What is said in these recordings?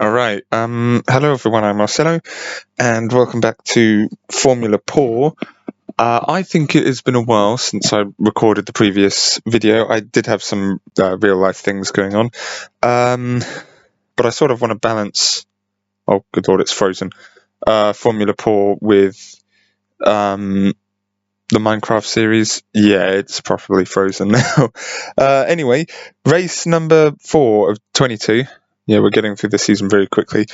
Alright, hello everyone, I'm Ausyellow, and welcome back to Formula Paw. I think it has been a while since I recorded the previous video. I did have some real life things going on, but I sort of want to balance, oh good lord, it's frozen, Formula Paw with the Minecraft series. Yeah, it's properly frozen now. Anyway, race number 4 of 22. Yeah, we're getting through the season very quickly.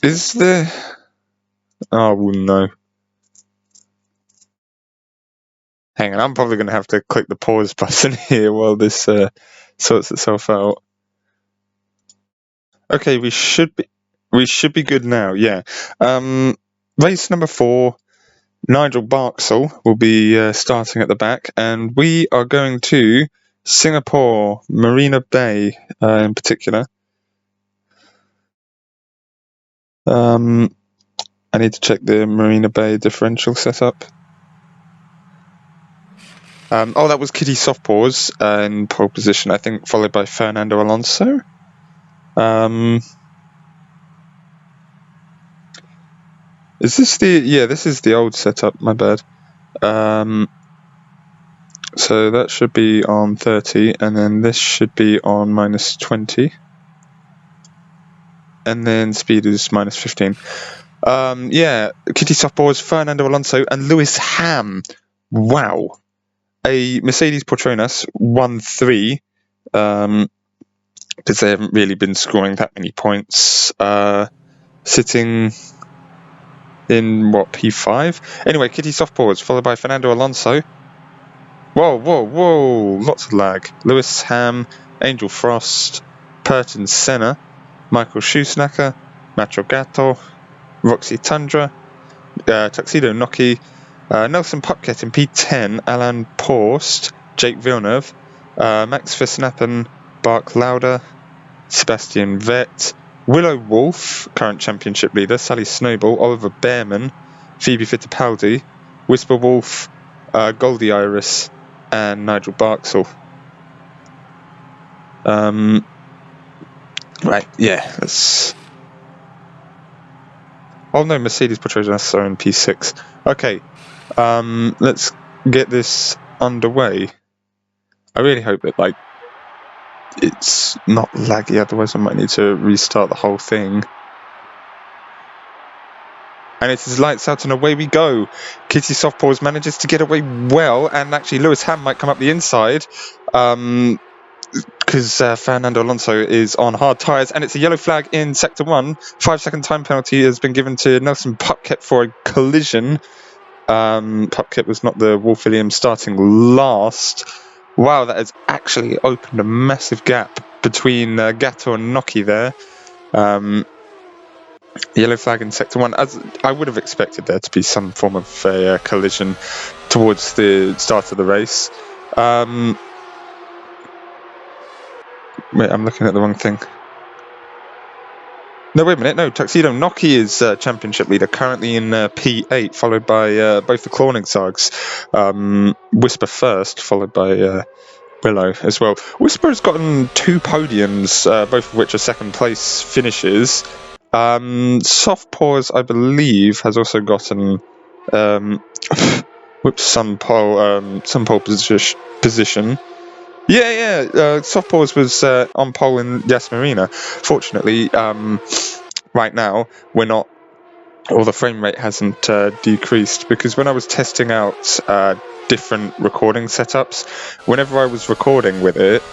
Is there... Oh, no. Hang on, I'm probably going to have to click the pause button here while this sorts itself out. Okay, we should be good now, yeah. Race number 4, Nigel Barksall will be starting at the back, and we are going to Singapore, Marina Bay in particular. I need to check the Marina Bay differential setup. That was Kitty Softpaws in pole position, I think, followed by Fernando Alonso. Is this the... Yeah, this is the old setup, my bad. So that should be on 30, and then this should be on minus 20. And then speed is minus 15. Yeah, Kitty Softpaws, Fernando Alonso, and Lewis Ham. Wow. A Mercedes Petronas 1-3, because they haven't really been scoring that many points. Sitting in, what, P5? Anyway, Kitty Softpaws, followed by Fernando Alonso. Whoa, lots of lag. Lewis Ham, Angel Frost, Purton Senna, Michael Shoesnacker, Macho Gatto, Roxy Tundra, Tuxedo Noki, Nelson Pupket in P10, Alan Post, Jake Villeneuve, Max Verstappen, Bark Lauder, Sebastian Vettel, Willow Wolf, current championship leader, Sally Snowball, Oliver Behrman, Phoebe Fittipaldi, Whisper Wolf, Goldie Iris, and Nigel Barksall. Right, yeah, let's... Oh no, Mercedes Petronas are in P6. Okay, let's get this underway. I really hope that, like, it's not laggy, otherwise I might need to restart the whole thing. And it is lights out and away we go. Kitty Softpaws manages to get away well, and actually Lewis Ham might come up the inside, because Fernando Alonso is on hard tyres, and it's a yellow flag in Sector 1. 5-second time penalty has been given to Nelson Pupket for a collision. Pupket was not the Wolf Williams starting last. Wow, that has actually opened a massive gap between Gatto and Noki there. Yellow flag in Sector 1. As I would have expected there to be some form of a collision towards the start of the race. Wait, I'm looking at the wrong thing. No, wait a minute. No, Tuxedo Noki is championship leader, currently in P8, followed by both the Klorningsargs. Whisper first, followed by Willow as well. Whisper has gotten 2 podiums, both of which are second place finishes. Softpaws, I believe, has also gotten some pole position. Yeah. Softpaws was on pole in Yas Marina. Fortunately, right now we're not, or the frame rate hasn't decreased, because when I was testing out different recording setups, whenever I was recording with it,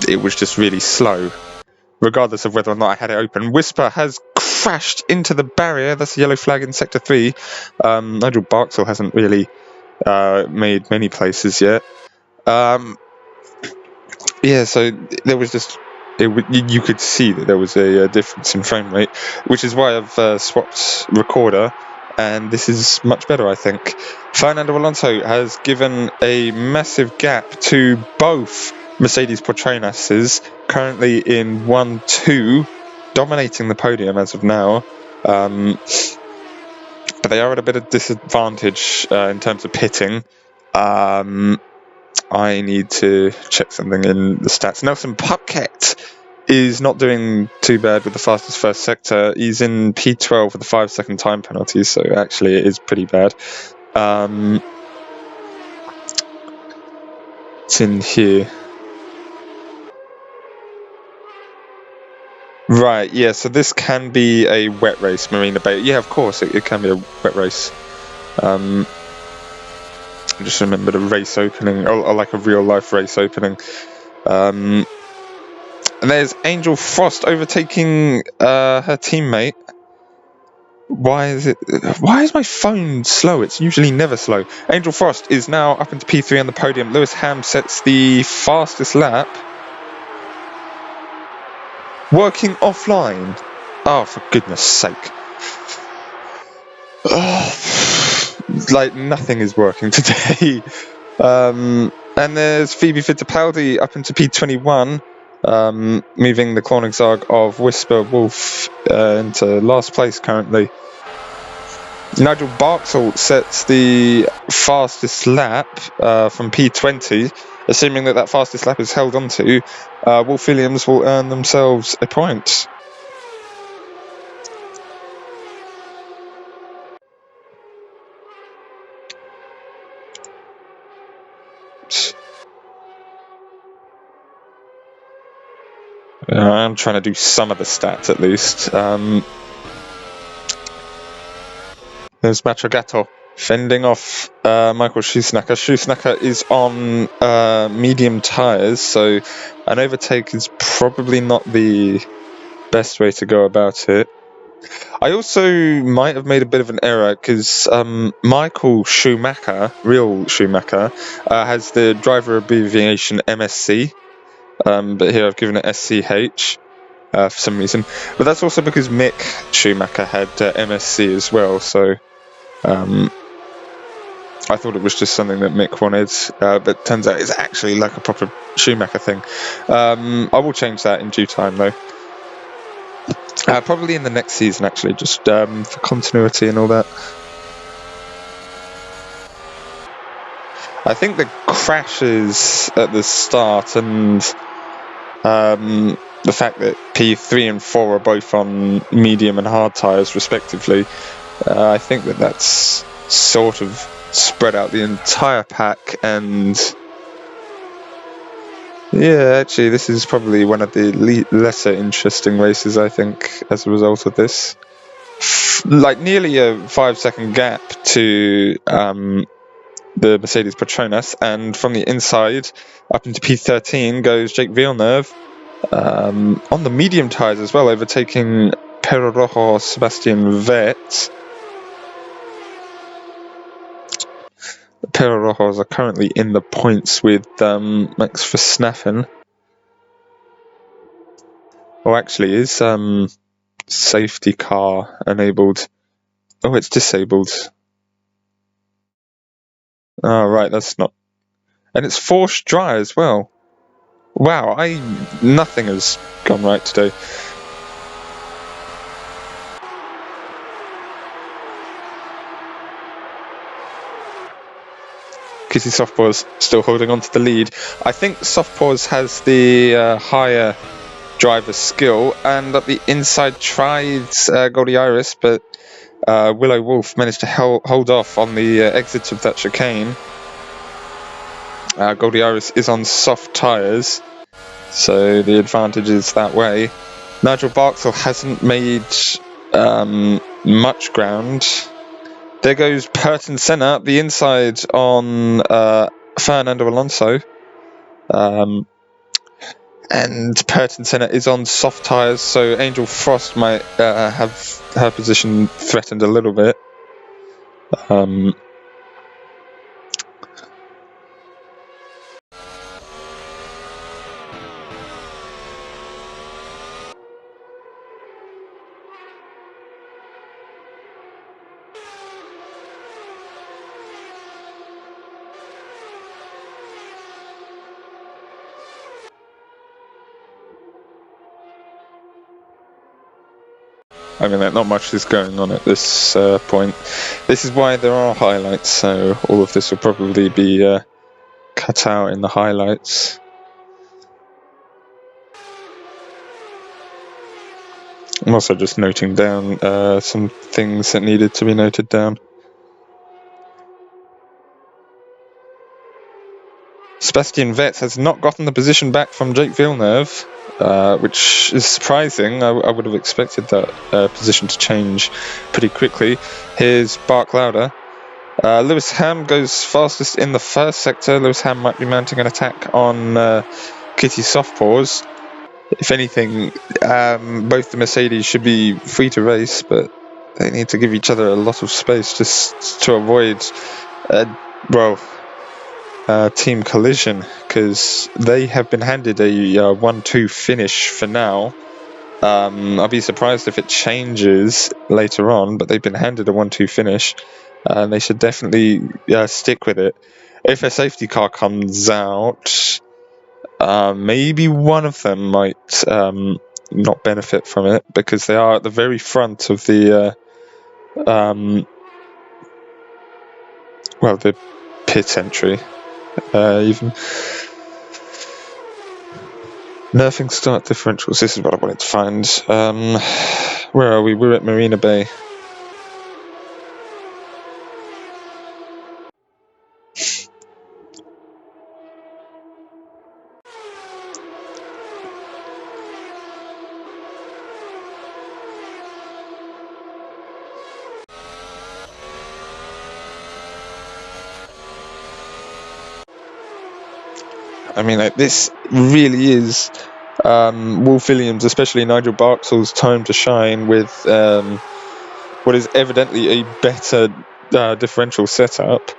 it was just really slow, regardless of whether or not I had it open. Whisper has crashed into the barrier. That's a yellow flag in Sector 3. Nigel Barksall hasn't really made many places yet. Yeah, so there was just... you could see that there was a difference in frame rate, which is why I've swapped recorder, and this is much better, I think. Fernando Alonso has given a massive gap to both Mercedes Petronas, currently in 1-2, dominating the podium as of now. But they are at a bit of disadvantage in terms of pitting. I need to check something in the stats. Nelson Puckett is not doing too bad with the fastest first sector. He's in P12 with the 5-second time penalty, so actually it is pretty bad. It's in here. Right, yeah, so this can be a wet race, Marina Bay. Yeah, of course, it can be a wet race. I just remembered a race opening, or like a real-life race opening. And there's Angel Frost overtaking her teammate. Why is my phone slow? It's usually never slow. Angel Frost is now up into P3 on the podium. Lewis Ham sets the fastest lap. Working offline. Oh, for goodness sake. Like, nothing is working today. And there's Phoebe Fittipaldi up into P21, moving the Koenigsegg of Whisper Wolf into last place currently. Nigel Barksall sets the fastest lap from P20. Assuming that fastest lap is held onto, Wolf Williams will earn themselves a point. I'm trying to do some of the stats at least. There's Matrogato fending off Michael Schusnacker. Schusnacker is on medium tyres, so an overtake is probably not the best way to go about it. I also might have made a bit of an error because Michael Schumacher, real Schumacher, has the driver abbreviation MSC, but here I've given it SCH for some reason. But that's also because Mick Schumacher had MSC as well, so I thought it was just something that Mick wanted, but turns out it's actually like a proper Schumacher thing. I will change that in due time, though. Probably in the next season, actually, just for continuity and all that. I think the crashes at the start and the fact that P3 and 4 are both on medium and hard tyres, respectively, I think that's sort of spread out the entire pack, and yeah, actually this is probably one of the lesser interesting races, I think, as a result of this. Like nearly a 5-second gap to the Mercedes Petronas, and from the inside up into P13 goes Jake Villeneuve on the medium tyres as well, overtaking Pero Rojo Sebastian Vettel. Pero Rojos are currently in the points with Max Verstappen. Oh, actually, is safety car enabled? Oh, it's disabled. Oh, right, that's not. And it's forced dry as well. Wow, nothing has gone right today. Kissy Softpaws still holding on to the lead. I think Softpaws has the higher driver skill, and up the inside tried Goldie Iris, but Willow Wolf managed to hold off on the exits of that chicane. Goldie Iris is on soft tyres, so the advantage is that way. Nigel Barksall hasn't made much ground. There goes Purton Senna up the inside on Fernando Alonso. And Purton Senna is on soft tyres, so Angel Frost might have her position threatened a little bit. I mean, not much is going on at this point. This is why there are highlights, so all of this will probably be cut out in the highlights. I'm also just noting down some things that needed to be noted down. Sebastian Vettel has not gotten the position back from Jake Villeneuve, which is surprising. I would have expected that position to change pretty quickly. Here's Bark Lauder. Lewis Ham goes fastest in the first sector. Lewis Ham might be mounting an attack on Kitty Softpaws. If anything, both the Mercedes should be free to race, but they need to give each other a lot of space just to avoid, team collision, because they have been handed a 1-2 finish for now. I'll be surprised if it changes later on, but they've been handed a 1-2 finish, and they should definitely stick with it. If a safety car comes out, maybe one of them might not benefit from it, because they are at the very front of the the pit entry. Even nerfing start differentials. This is what I wanted to find. Where are we? We're at Marina Bay. I mean, this really is Wolf Williams, especially Nigel Barksall's time to shine with what is evidently a better differential setup.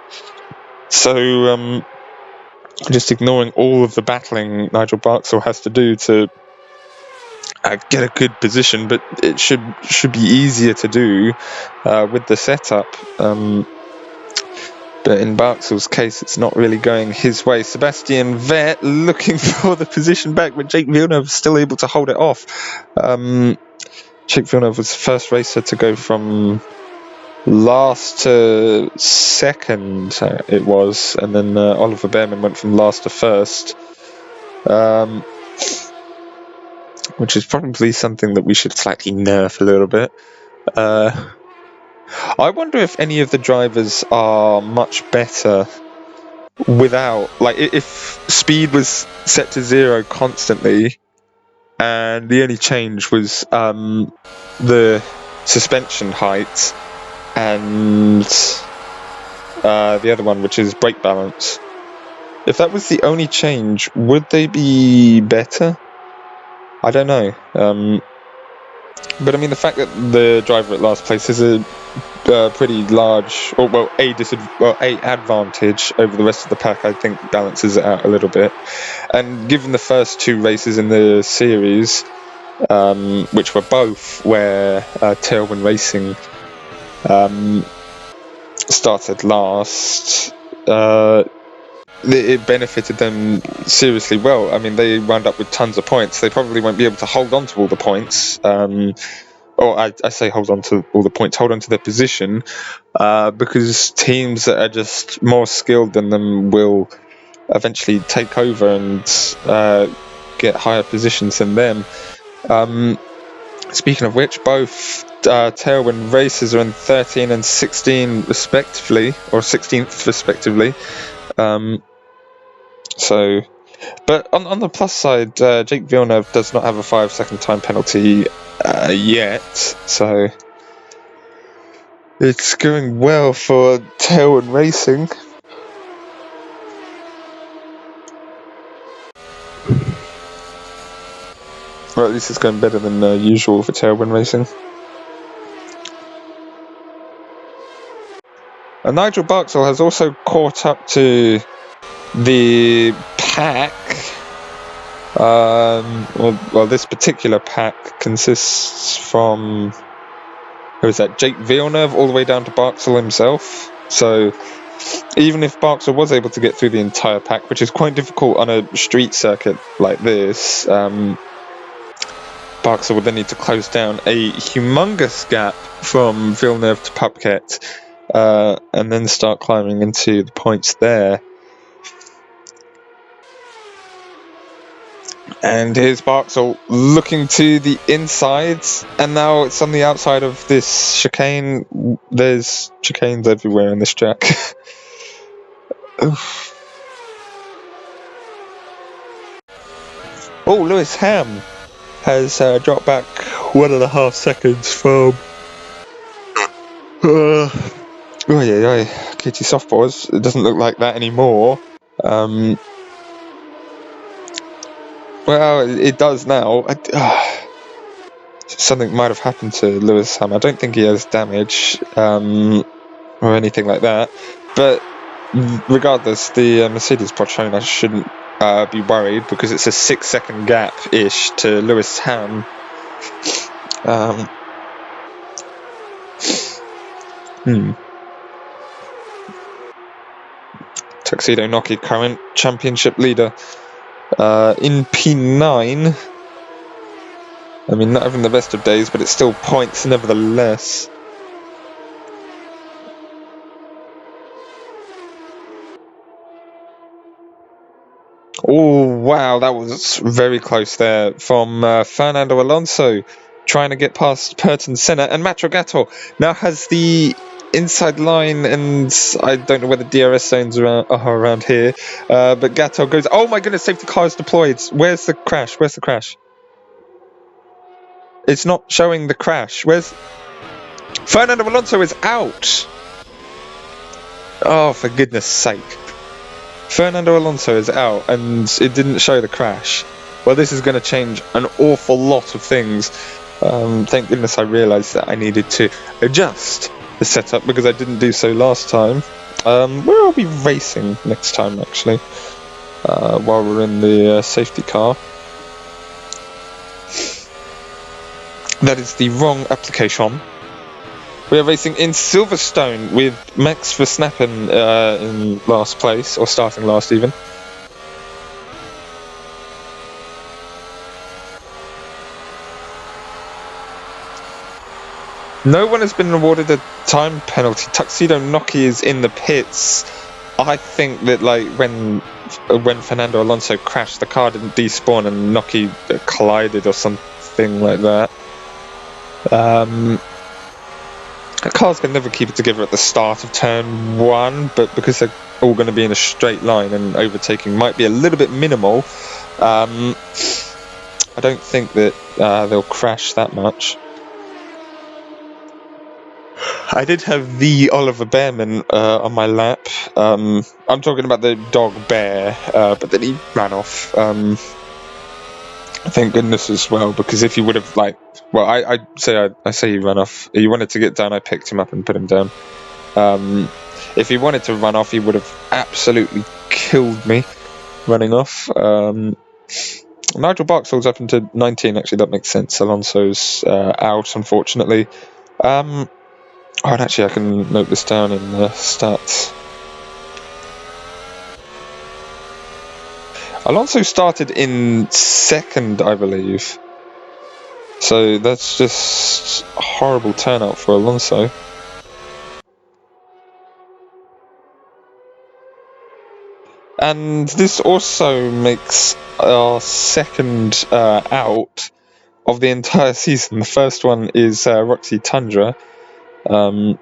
So, just ignoring all of the battling Nigel Barksall has to do to get a good position, but it should be easier to do with the setup. But in Barksall's case, it's not really going his way. Sebastian Vettel looking for the position back, but Jake Villeneuve is still able to hold it off. Jake Villeneuve was the first racer to go from last to second, it was, and then Oliver Behrman went from last to first, which is probably something that we should slightly nerf a little bit. I wonder if any of the drivers are much better without, like, if speed was set to 0 constantly and the only change was the suspension height and the other one, which is brake balance. If that was the only change, would they be better? I don't know. But I mean, the fact that the driver at last place is a pretty large, a advantage over the rest of the pack, I think balances it out a little bit. And given the first 2 races in the series, which were both where Tailwind Racing started last, it benefited them seriously well. I mean, they wound up with tons of points. They probably won't be able to hold on to all the points. I say hold on to all the points, hold on to their position, because teams that are just more skilled than them will eventually take over and get higher positions than them. Speaking of which, both Tailwind Racers are in 13 and 16 respectively, or 16th respectively. But on the plus side, Jake Villeneuve does not have a 5-second time penalty yet, so it's going well for Tailwind Racing. Or at least it's going better than usual for Tailwind Racing. And Nigel Barksall has also caught up to the pack. This particular pack consists from, who is that, Jake Villeneuve all the way down to Barksall himself. So even if Barksall was able to get through the entire pack, which is quite difficult on a street circuit like this, Barksall would then need to close down a humongous gap from Villeneuve to Pupket, and then start climbing into the points there. And here's Barksall looking to the inside, and now it's on the outside of this chicane. There's chicanes everywhere in this track. Oh, Lewis Ham has dropped back 1.5 seconds from. Oh yeah, Katie Softpaws. It doesn't look like that anymore. Well, it does now. Something might have happened to Lewis Ham. I don't think he has damage or anything like that. But regardless, the Mercedes Petronas shouldn't be worried because it's a 6-second gap-ish to Lewis Ham. Tuxedo Noki, current championship leader. In P9, I mean, not having the best of days, but it's still points nevertheless. Oh, wow, that was very close there from Fernando Alonso, trying to get past Purton Senna, and Matrogato now has the inside line, and I don't know whether DRS zones are around here, but Gatto goes, oh my goodness, safety car is deployed. Where's the crash? It's not showing the crash. Fernando Alonso is out. Oh, for goodness sake. Fernando Alonso is out and it didn't show the crash. Well, this is going to change an awful lot of things. Thank goodness I realised that I needed to adjust the setup because I didn't do so last time. Where are we racing next time, actually? While we're in the safety car. That is the wrong application. We are racing in Silverstone with Max Verstappen in last place, or starting last even. No one has been awarded a time penalty. Tuxedo Noki is in the pits. I think that when Fernando Alonso crashed, the car didn't despawn and Noki collided or something like that. Cars can never keep it together at the start of turn 1, but because they're all going to be in a straight line and overtaking might be a little bit minimal, I don't think that they'll crash that much. I did have the Oliver Bearman on my lap. I'm talking about the dog Bear, but then he ran off. Thank goodness as well, because if he would have I say he ran off. He wanted to get down. I picked him up and put him down. If he wanted to run off, he would have absolutely killed me running off. Nigel Barksall's up into 19. Actually, that makes sense. Alonso's out, unfortunately. And actually, I can note this down in the stats. Alonso started in 2nd, I believe. So that's just a horrible turnout for Alonso. And this also makes our 2nd out of the entire season. The first one is Roxy Tundra. I'm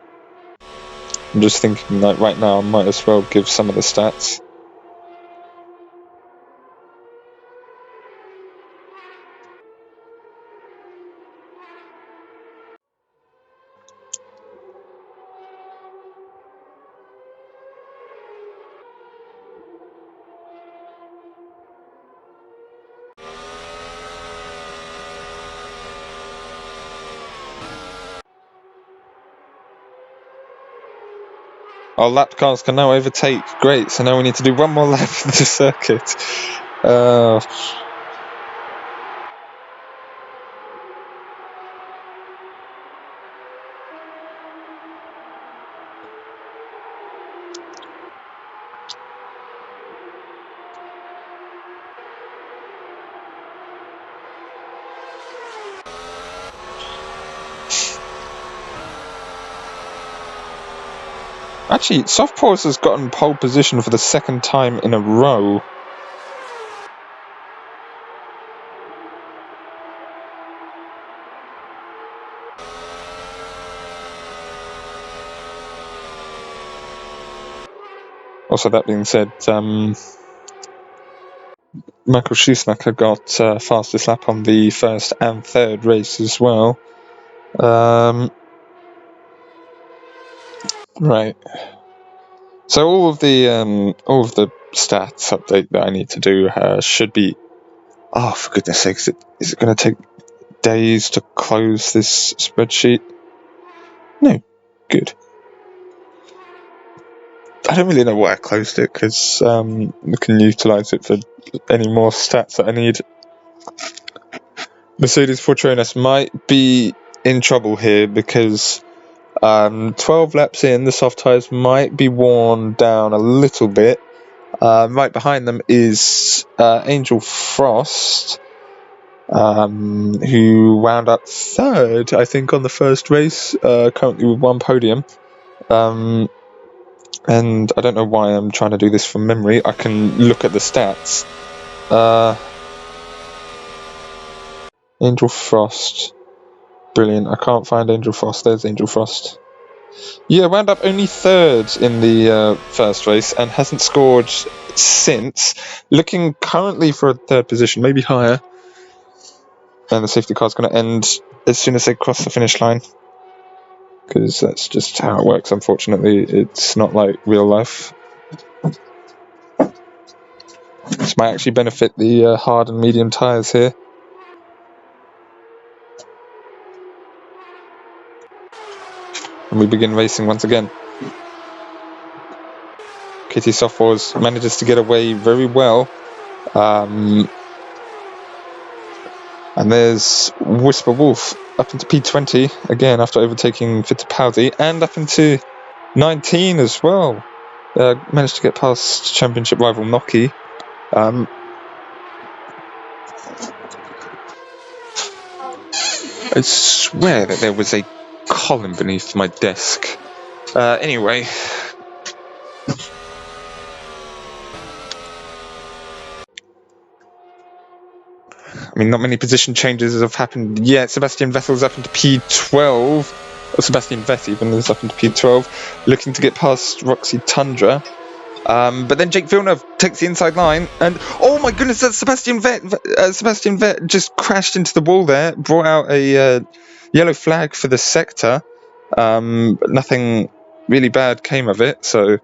just thinking right now I might as well give some of the stats. Our lap cars can now overtake. Great, so now we need to do one more lap of the circuit. Actually, Softpaws has gotten pole position for the 2nd time in a row. Also, that being said, Michael Schumacher got fastest lap on the first and third race as well. Right. So all of the stats update that I need to do should be. Oh, for goodness sakes! Is it going to take days to close this spreadsheet? No. Good. I don't really know why I closed it, because I can utilise it for any more stats that I need. Mercedes Fortronas might be in trouble here, because 12 laps in, the soft tyres might be worn down a little bit. Right behind them is Angel Frost, who wound up third, I think, on the first race, currently with one podium. And I don't know why I'm trying to do this from memory. I can look at the stats. Angel Frost. Brilliant. I can't find Angel Frost. There's Angel Frost. Yeah, wound up only third in the first race and hasn't scored since. Looking currently for a third position, maybe higher. And the safety car's going to end as soon as they cross the finish line. Because that's just how it works, unfortunately. It's not like real life. This might actually benefit the hard and medium tyres here. And we begin racing once again. Kitty Softwars manages to get away very well. And there's Whisper Wolf up into P20 again after overtaking Fittipaldi, and up into 19 as well. Managed to get past championship rival Noki. I swear that there was a column beneath my desk. Anyway. I mean, not many position changes have happened yet. Sebastian Vettel's up into P12. Or Sebastian Vettel even is up into P12. Looking to get past Roxy Tundra. But then Jake Villeneuve takes the inside line, and oh my goodness, that's Sebastian Vettel. Sebastian Vettel just crashed into the wall there, brought out a yellow flag for the sector. But nothing really bad came of it, so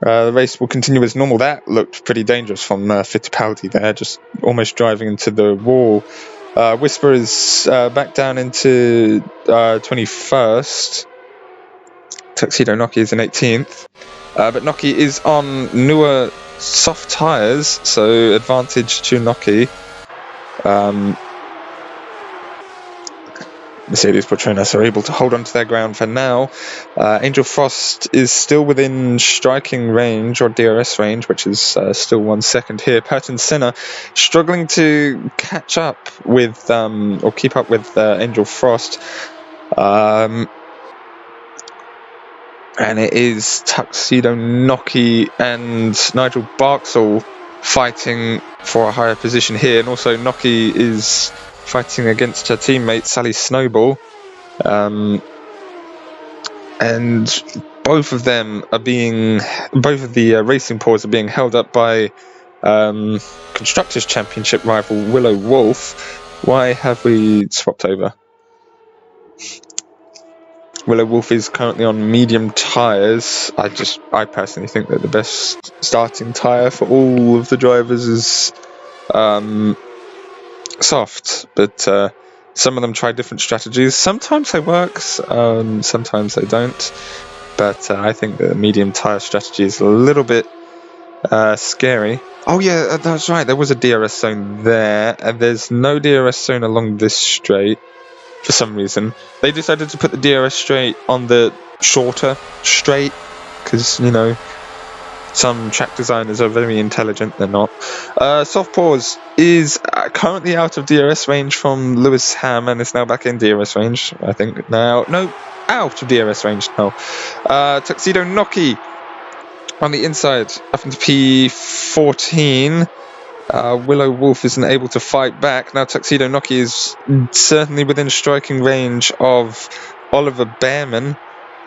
the race will continue as normal. That looked pretty dangerous from Fittipaldi there, just almost driving into the wall. Whisper is back down into 21st. Tuxedo Noki is in 18th. But Noki is on newer soft tyres, so advantage to Noki. Mercedes Petronas are able to hold on to their ground for now. Angel Frost is still within striking range, or DRS range, which is still 1 second here. Purton Senna struggling to catch up with, or keep up with Angel Frost. And it is Tuxedo Noki and Nigel Barksall fighting for a higher position here. And also Noki is fighting against her teammate Sally Snowball. And both of them are both of the racing paws are being held up by Constructors' Championship rival Willow Wolf. Why have we swapped over? Willow Wolf is currently on medium tyres. I personally think that the best starting tyre for all of the drivers is soft, but some of them try different strategies. Sometimes they work, sometimes they don't. But I think the medium tyre strategy is a little bit scary. Oh yeah, that's right. There was a DRS zone there, and there's no DRS zone along this straight. For some reason, they decided to put the DRS straight on the shorter straight, because, you know, some track designers are very intelligent. They're not. Soft Paws is currently out of DRS range from Lewis Ham, and is now back in DRS range, I think. Now, no, out of DRS range now. Tuxedo Noki on the inside, up into P14. Willow Wolf isn't able to fight back. Now Tuxedo Noki is certainly within striking range of Oliver Behrman.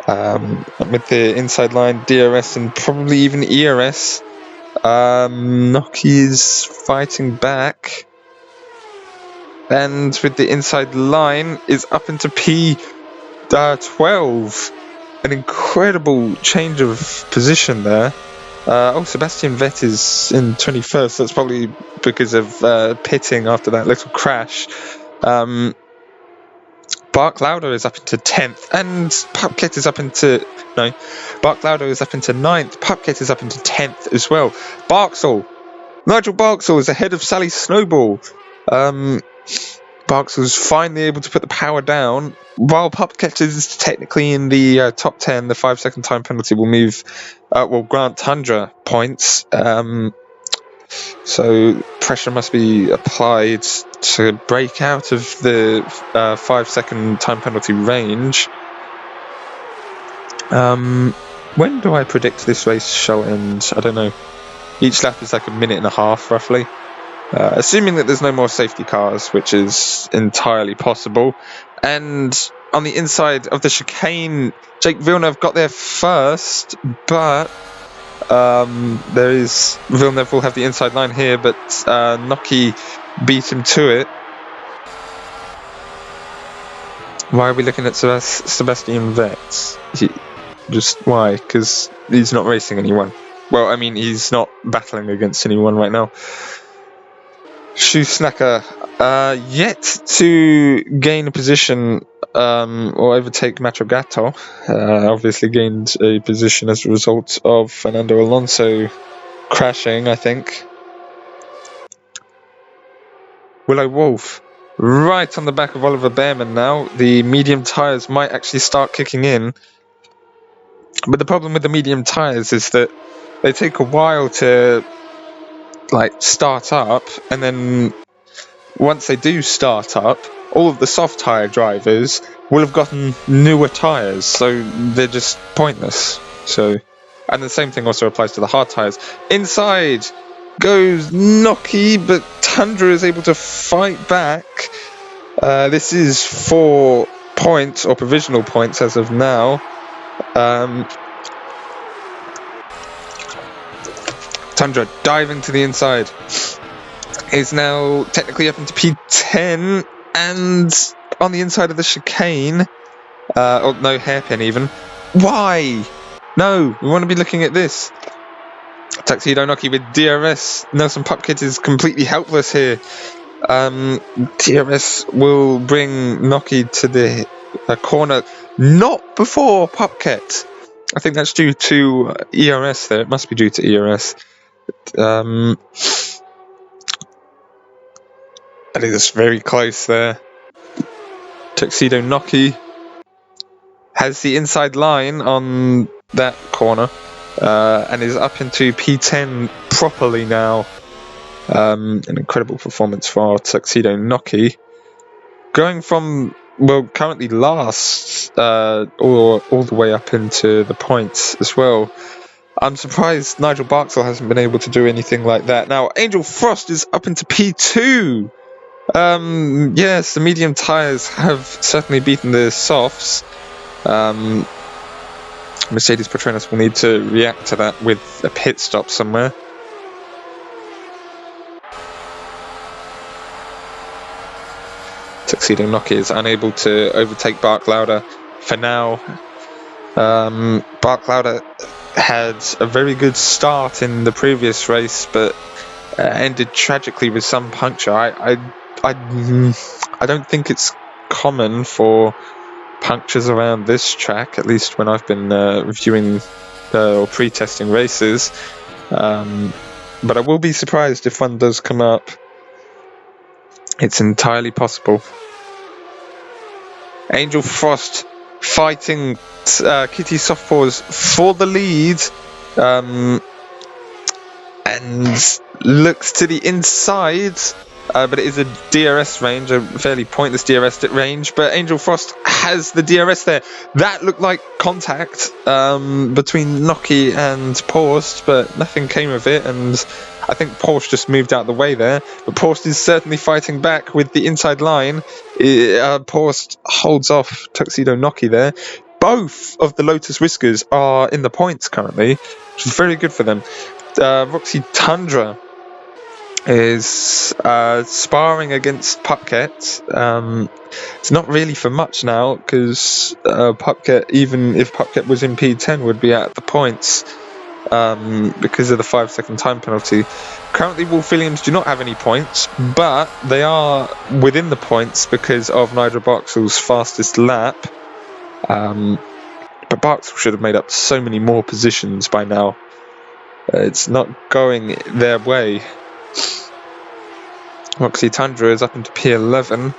with the inside line, DRS and probably even ERS. Noki is fighting back, and with the inside line is up into P12. An incredible change of position there. Sebastian Vettel is in 21st. That's probably because of pitting after that little crash. Bark Lauder is up into 10th, and Pupkett is up into... No, Bark Lauder is up into 9th. Pupkett is up into 10th as well. Nigel Barksall is ahead of Sally Snowball. Barksall's finally able to put the power down. While Pupkett is technically in the top 10, the 5-second time penalty will will grant Tundra points. So pressure must be applied to break out of the 5-second time penalty range. When do I predict this race shall end? I don't know. Each lap is like a minute and a half, roughly. Assuming that there's no more safety cars, which is entirely possible. And on the inside of the chicane, Jake Villeneuve got there first, but Villeneuve will have the inside line here, but Noki beat him to it. Why are we looking at Sebastian Vettel? Just why? Because he's not racing anyone. Well, I mean, he's not battling against anyone right now. Schumacher yet to gain a position or overtake Macho Gatto. Obviously gained a position as a result of Fernando Alonso crashing, I think. Willow Wolf right on the back of Oliver Behrman now. The medium tyres might actually start kicking in. But the problem with the medium tyres is that they take a while to start up, and then once they do start up, all of the soft tyre drivers will have gotten newer tyres, so they're just pointless. And the same thing also applies to the hard tyres. Inside goes Noki, but Tundra is able to fight back. This is 4 points, or provisional points as of now. Tundra diving to the inside is now technically up into P10, and on the inside of the chicane, no, hairpin even. Why? No, we want to be looking at this. Tuxedo Noki with DRS. Nelson Pupkett is completely helpless here. DRS will bring Noki to the corner, not before Pupkett. I think that's due to ERS there. It must be due to ERS. I think that's very close there. Tuxedo Noki has the inside line on that corner and is up into P10 properly now. An incredible performance for Tuxedo Noki. Going from, currently last all the way up into the points as well. I'm surprised Nigel Barksall hasn't been able to do anything like that. Now, Angel Frost is up into P2. Yes, the medium tyres have certainly beaten the softs. Mercedes Petronas will need to react to that with a pit stop somewhere. Tuxedo Noki is unable to overtake Bark Lauder for now. Bark Lauder had a very good start in the previous race, but ended tragically with some puncture. I don't think it's common for punctures around this track, at least when I've been reviewing or pre-testing races. But I will be surprised if one does come up. It's entirely possible. Angel Frost fighting Kitty Softpaws for the lead, and looks to the inside, but it is a DRS range, a fairly pointless DRS range, but Angel Frost has the DRS there. That looked like contact between Noki and Porsche, but nothing came of it, and I think Porsche just moved out of the way there, but Porsche is certainly fighting back with the inside line. Porsche holds off Tuxedo Noki there. both of the Lotus Whiskers are in the points currently, which is very good for them. Roxy Tundra is sparring against Pupket. It's not really for much now, because Pupket, even if Pupket was in P10, would be at the points because of the 5-second time penalty. Currently, Wolf Williams do not have any points, but they are within the points because of Nigel Barksall's fastest lap. But Barksall should have made up so many more positions by now. It's not going their way. Roxy Tundra is up into P11.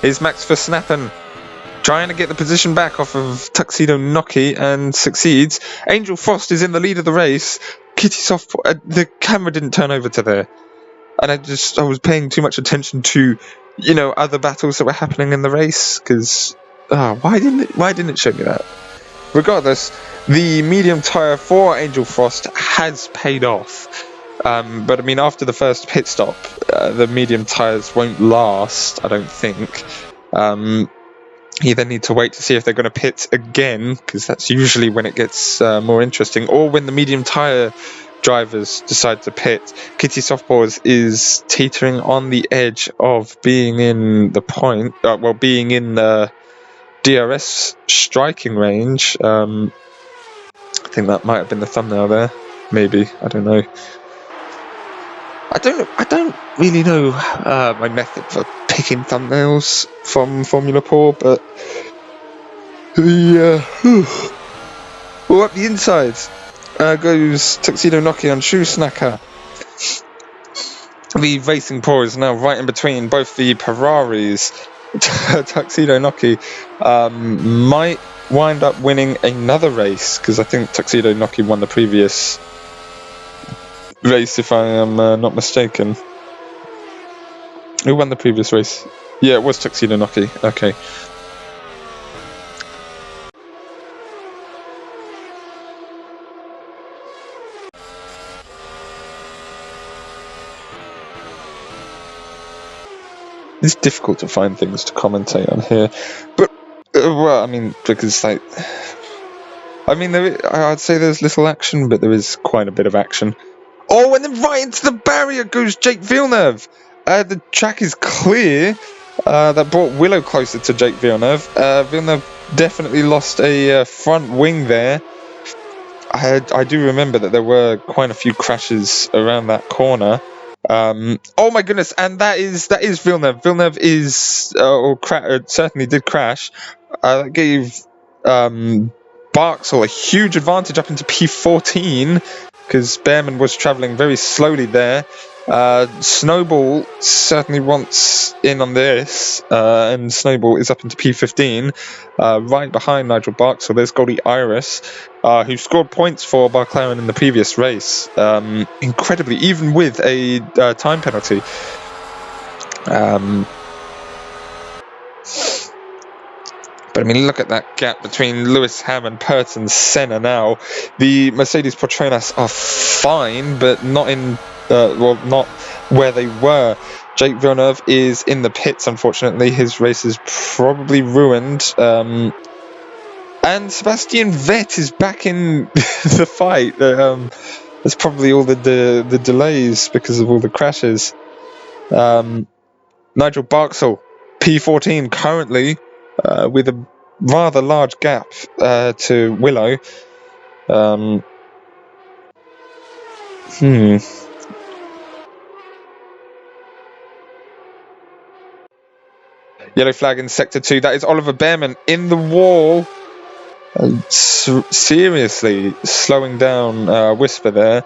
Here's Max Verstappen trying to get the position back off of Tuxedo Noki and succeeds. Angel Frost is in the lead of the race. Kitty Soft, the camera didn't turn over to there, and I was paying too much attention to, other battles that were happening in the race, because why didn't it show me that? Regardless, the medium tyre for Angel Frost has paid off. But I mean, after the first pit stop, the medium tyres won't last, I don't think. You then need to wait to see if they're going to pit again, because that's usually when it gets more interesting, or when the medium tyre drivers decide to pit. Kitty Softballs is teetering on the edge of being in the point, being in the DRS striking range. I think that might have been the thumbnail there. Maybe, I don't know. I don't really know my method for picking thumbnails from Formula Paw, but up the inside goes Tuxedo Noki on Shoe Snacker. The Racing Paw is now right in between both the Ferraris. Tuxedo Noki might wind up winning another race, because I think Tuxedo Noki won the previous race, if I am not mistaken. Who won the previous race? Yeah, it was Tuxedo Noki. Okay. It's difficult to find things to commentate on here, but well, I mean, because I'd say there's little action, but there is quite a bit of action. Oh, and then right into the barrier goes Jake Villeneuve. The track is clear. That brought Willow closer to Jake Villeneuve. Villeneuve definitely lost a front wing there. I do remember that there were quite a few crashes around that corner. Oh my goodness, and that is Villeneuve. Villeneuve is certainly did crash. That gave Barksall a huge advantage up into P14, because Behrman was travelling very slowly there. Snowball certainly wants in on this, and Snowball is up into P15, right behind Nigel Barksall. There's Goldie Iris, who scored points for McLaren in the previous race, incredibly, even with a time penalty. But I mean, look at that gap between Lewis Ham, Perth and Senna now. The Mercedes Petronas are fine, but not in, not where they were. Jake Villeneuve is in the pits, unfortunately. His race is probably ruined. And Sebastian Vettel is back in the fight. That's probably all the delays because of all the crashes. Nigel Barksall, P14 currently, with a rather large gap to Willow. Yellow flag in Sector 2. That is Oliver Behrman in the wall. Seriously slowing down Whisper there.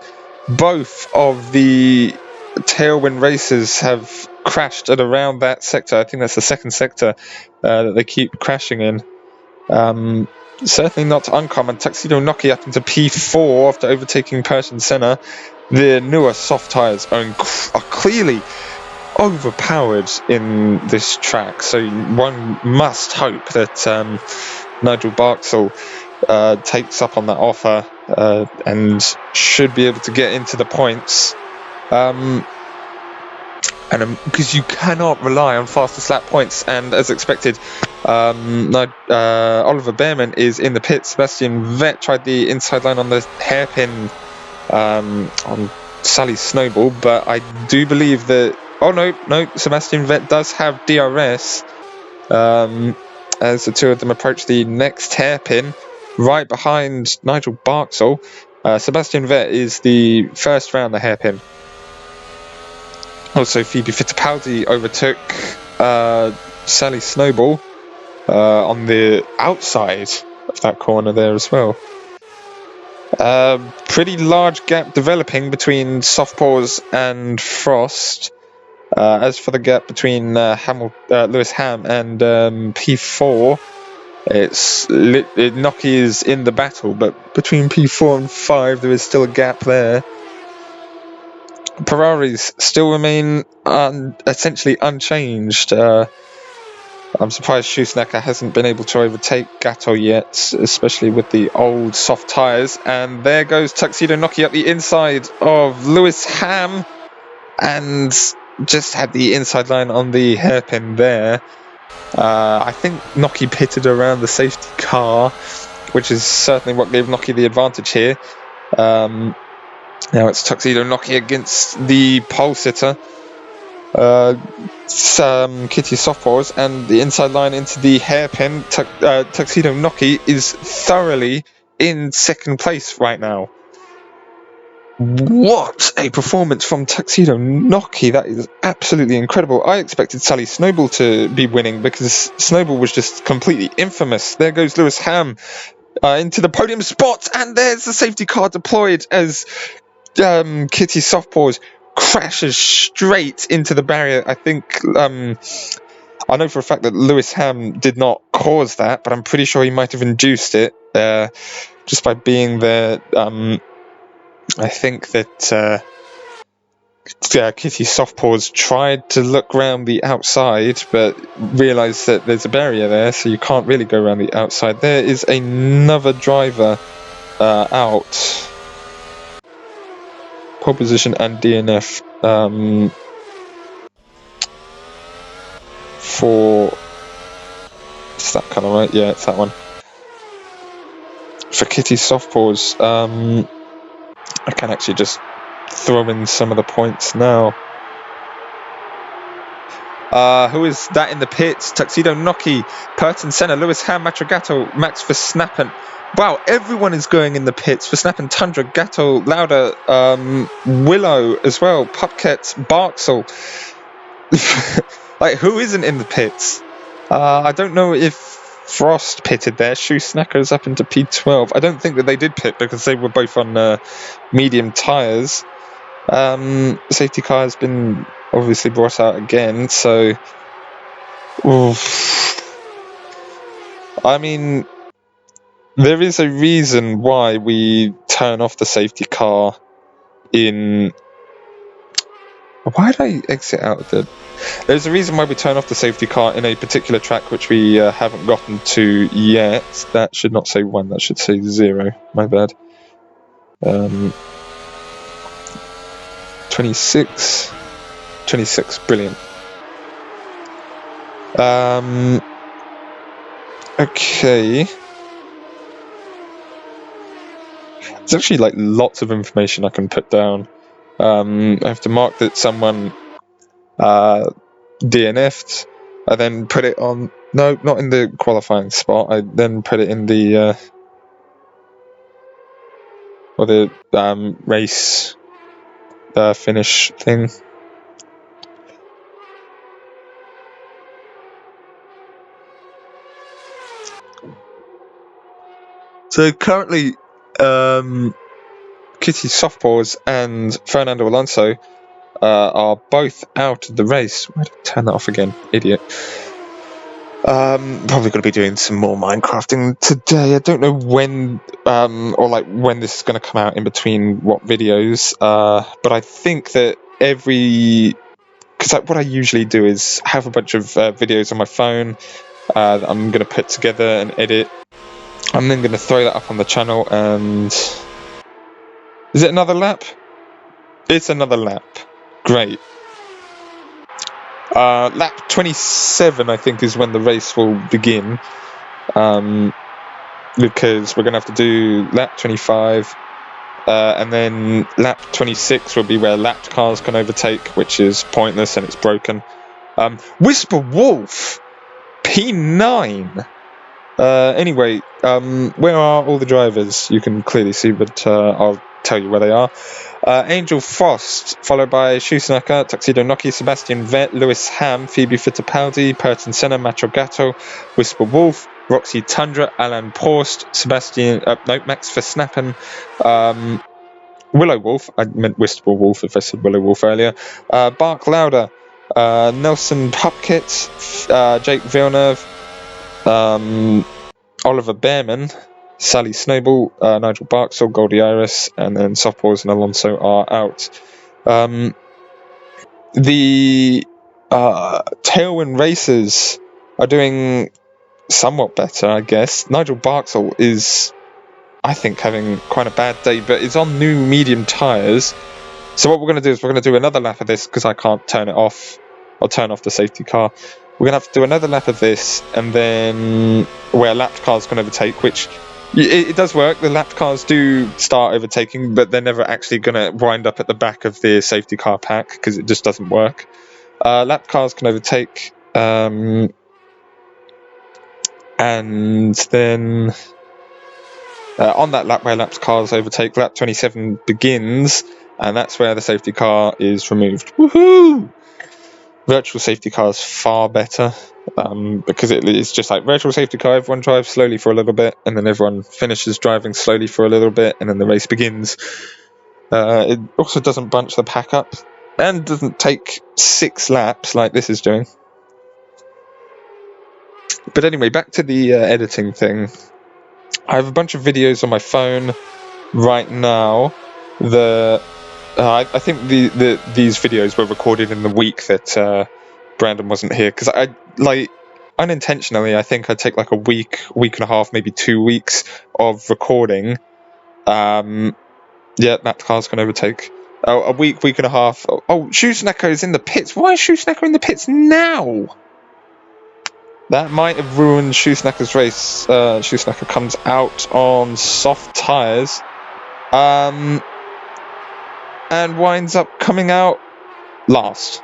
Both of the tailwind racers have crashed at around that sector. I think that's the second sector that they keep crashing in. Certainly not uncommon. Tuxedo Noki up into P4 after overtaking Persian Senna. The newer soft tyres are clearly overpowered in this track, so one must hope that Nigel Barksall takes up on that offer and should be able to get into the points. and because you cannot rely on fastest lap points, and as expected, Oliver Behrman is in the pit. Sebastian Vettel tried the inside line on the hairpin on Sally's Snowball, but I do believe that... Oh, no, Sebastian Vettel does have DRS as the two of them approach the next hairpin, right behind Nigel Barksall. Sebastian Vettel is the first round the hairpin. Also, Phoebe Fittipaldi overtook Sally Snowball on the outside of that corner there as well. Pretty large gap developing between Soft-Paws and Frost. As for the gap between Lewis Ham and P4, Nocky is in the battle, but between P4 and 5 there is still a gap there. Ferraris still remain essentially unchanged. I'm surprised Schumacher hasn't been able to overtake Gatto yet, especially with the old soft tyres. And there goes Tuxedo Nocky up the inside of Lewis Ham, and just had the inside line on the hairpin there. I think Nocky pitted around the safety car, which is certainly what gave Nocky the advantage here. Now it's Tuxedo Nocky against the pole sitter, Kitty Soft-Paws, and the inside line into the hairpin. Tuxedo Nocky is thoroughly in second place right now. What a performance from Tuxedo Nocky. That is absolutely incredible. I expected Sally Snowball to be winning because Snowball was just completely infamous. There goes Lewis Ham into the podium spot, and there's the safety car deployed as Kitty Soft-Paws crashes straight into the barrier. I think I know for a fact that Lewis Ham did not cause that, but I'm pretty sure he might have induced it just by being there. I think that Kitty Soft-Paws tried to look round the outside, but realised that there's a barrier there, so you can't really go around the outside. There is another driver out. Pole position and DNF for... Is that kind of right? Yeah, it's that one. For Kitty Soft-Paws, I can actually just throw in some of the points now. Who is that in the pits? Tuxedo Nocky, Purton Senna, Lewis Ham, Matrogatto, Max Verstappen. Wow, everyone is going in the pits. Verstappen, Tundra, Gatto, Lauda, Willow as well, Pupket, Barksall. Like, who isn't in the pits? I don't know if Frost pitted there. Schumacher's up into P12. I don't think that they did pit because they were both on medium tyres. Safety car has been obviously brought out again, so... I mean, there is a reason why we turn off the safety car in... Why did I exit out of the... There's a reason why we turn off the safety car in a particular track which we haven't gotten to yet. That should not say 1, that should say 0. My bad. 26, brilliant. Okay. There's actually like lots of information I can put down. I have to mark that someone DNF'd. I then put it on... No, not in the qualifying spot. I then put it in the... or the race finish thing. So currently, Kitty Soft-Paws and Fernando Alonso are both out of the race. Why did I turn that off again? Idiot. Probably going to be doing some more Minecrafting today. I don't know when, or like when this is going to come out in between what videos. But I think that because like what I usually do is have a bunch of videos on my phone that I'm going to put together and edit. I'm then going to throw that up on the channel. And is it another lap? It's another lap. Great. Lap 27, I think, is when the race will begin. Because we're going to have to do lap 25, and then lap 26 will be where lapped cars can overtake, which is pointless and it's broken. Whisper Wolf, P9. Anyway, where are all the drivers? You can clearly see, but I'll tell you where they are. Angel Frost, followed by Schusnacker, Tuxedo Noki, Sebastian Vettel, Lewis Ham, Phoebe Fittipaldi, Purton Senna, Macho Gatto, Whisper Wolf, Roxy Tundra, Alan Prost, Max Verstappen, Willow Wolf. I meant Whisper Wolf if I said Willow Wolf earlier. Bark Lauder, Nelson Pupkett, Jake Villeneuve, Oliver Behrman, Sally Snowball, Nigel Barksdale, Goldie Iris, and then Softballs and Alonso are out. The Tailwind Racers are doing somewhat better, I guess. Nigel Barksdale is, I think, having quite a bad day, but it's on new medium tyres. So what we're going to do is we're going to do another lap of this because I can't turn it off. I'll turn off the safety car. We're going to have to do another lap of this, and then where lapped cars can overtake, which it does work. The lapped cars do start overtaking, but they're never actually going to wind up at the back of the safety car pack because it just doesn't work. Lapped cars can overtake, and then on that lap where lapped cars overtake, lap 27 begins, and that's where the safety car is removed. Woohoo! Virtual safety car is far better, because it's just like virtual safety car, everyone drives slowly for a little bit, and then everyone finishes driving slowly for a little bit, and then the race begins. It also doesn't bunch the pack up, and doesn't take 6 laps like this is doing. But anyway, back to the editing thing. I have a bunch of videos on my phone right now. I think these videos were recorded in the week that Brandon wasn't here, because unintentionally I think I take like a week and a half, maybe 2 weeks of recording. That cars can overtake. A week and a half. Schusnacker is in the pits. Why is Schusnacker in the pits now? That might have ruined Schusnacker's race. Schusnacker comes out on soft tyres. And winds up coming out last.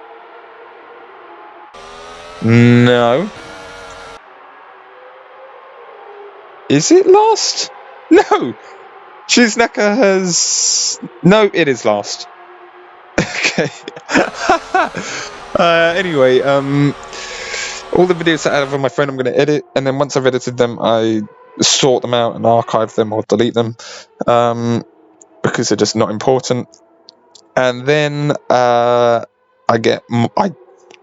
No. Is it last? No. Schusnacker has... No, it is last. Okay. Anyway, all the videos that I have on my phone I'm going to edit, and then once I've edited them, I sort them out and archive them or delete them, because they're just not important. And then I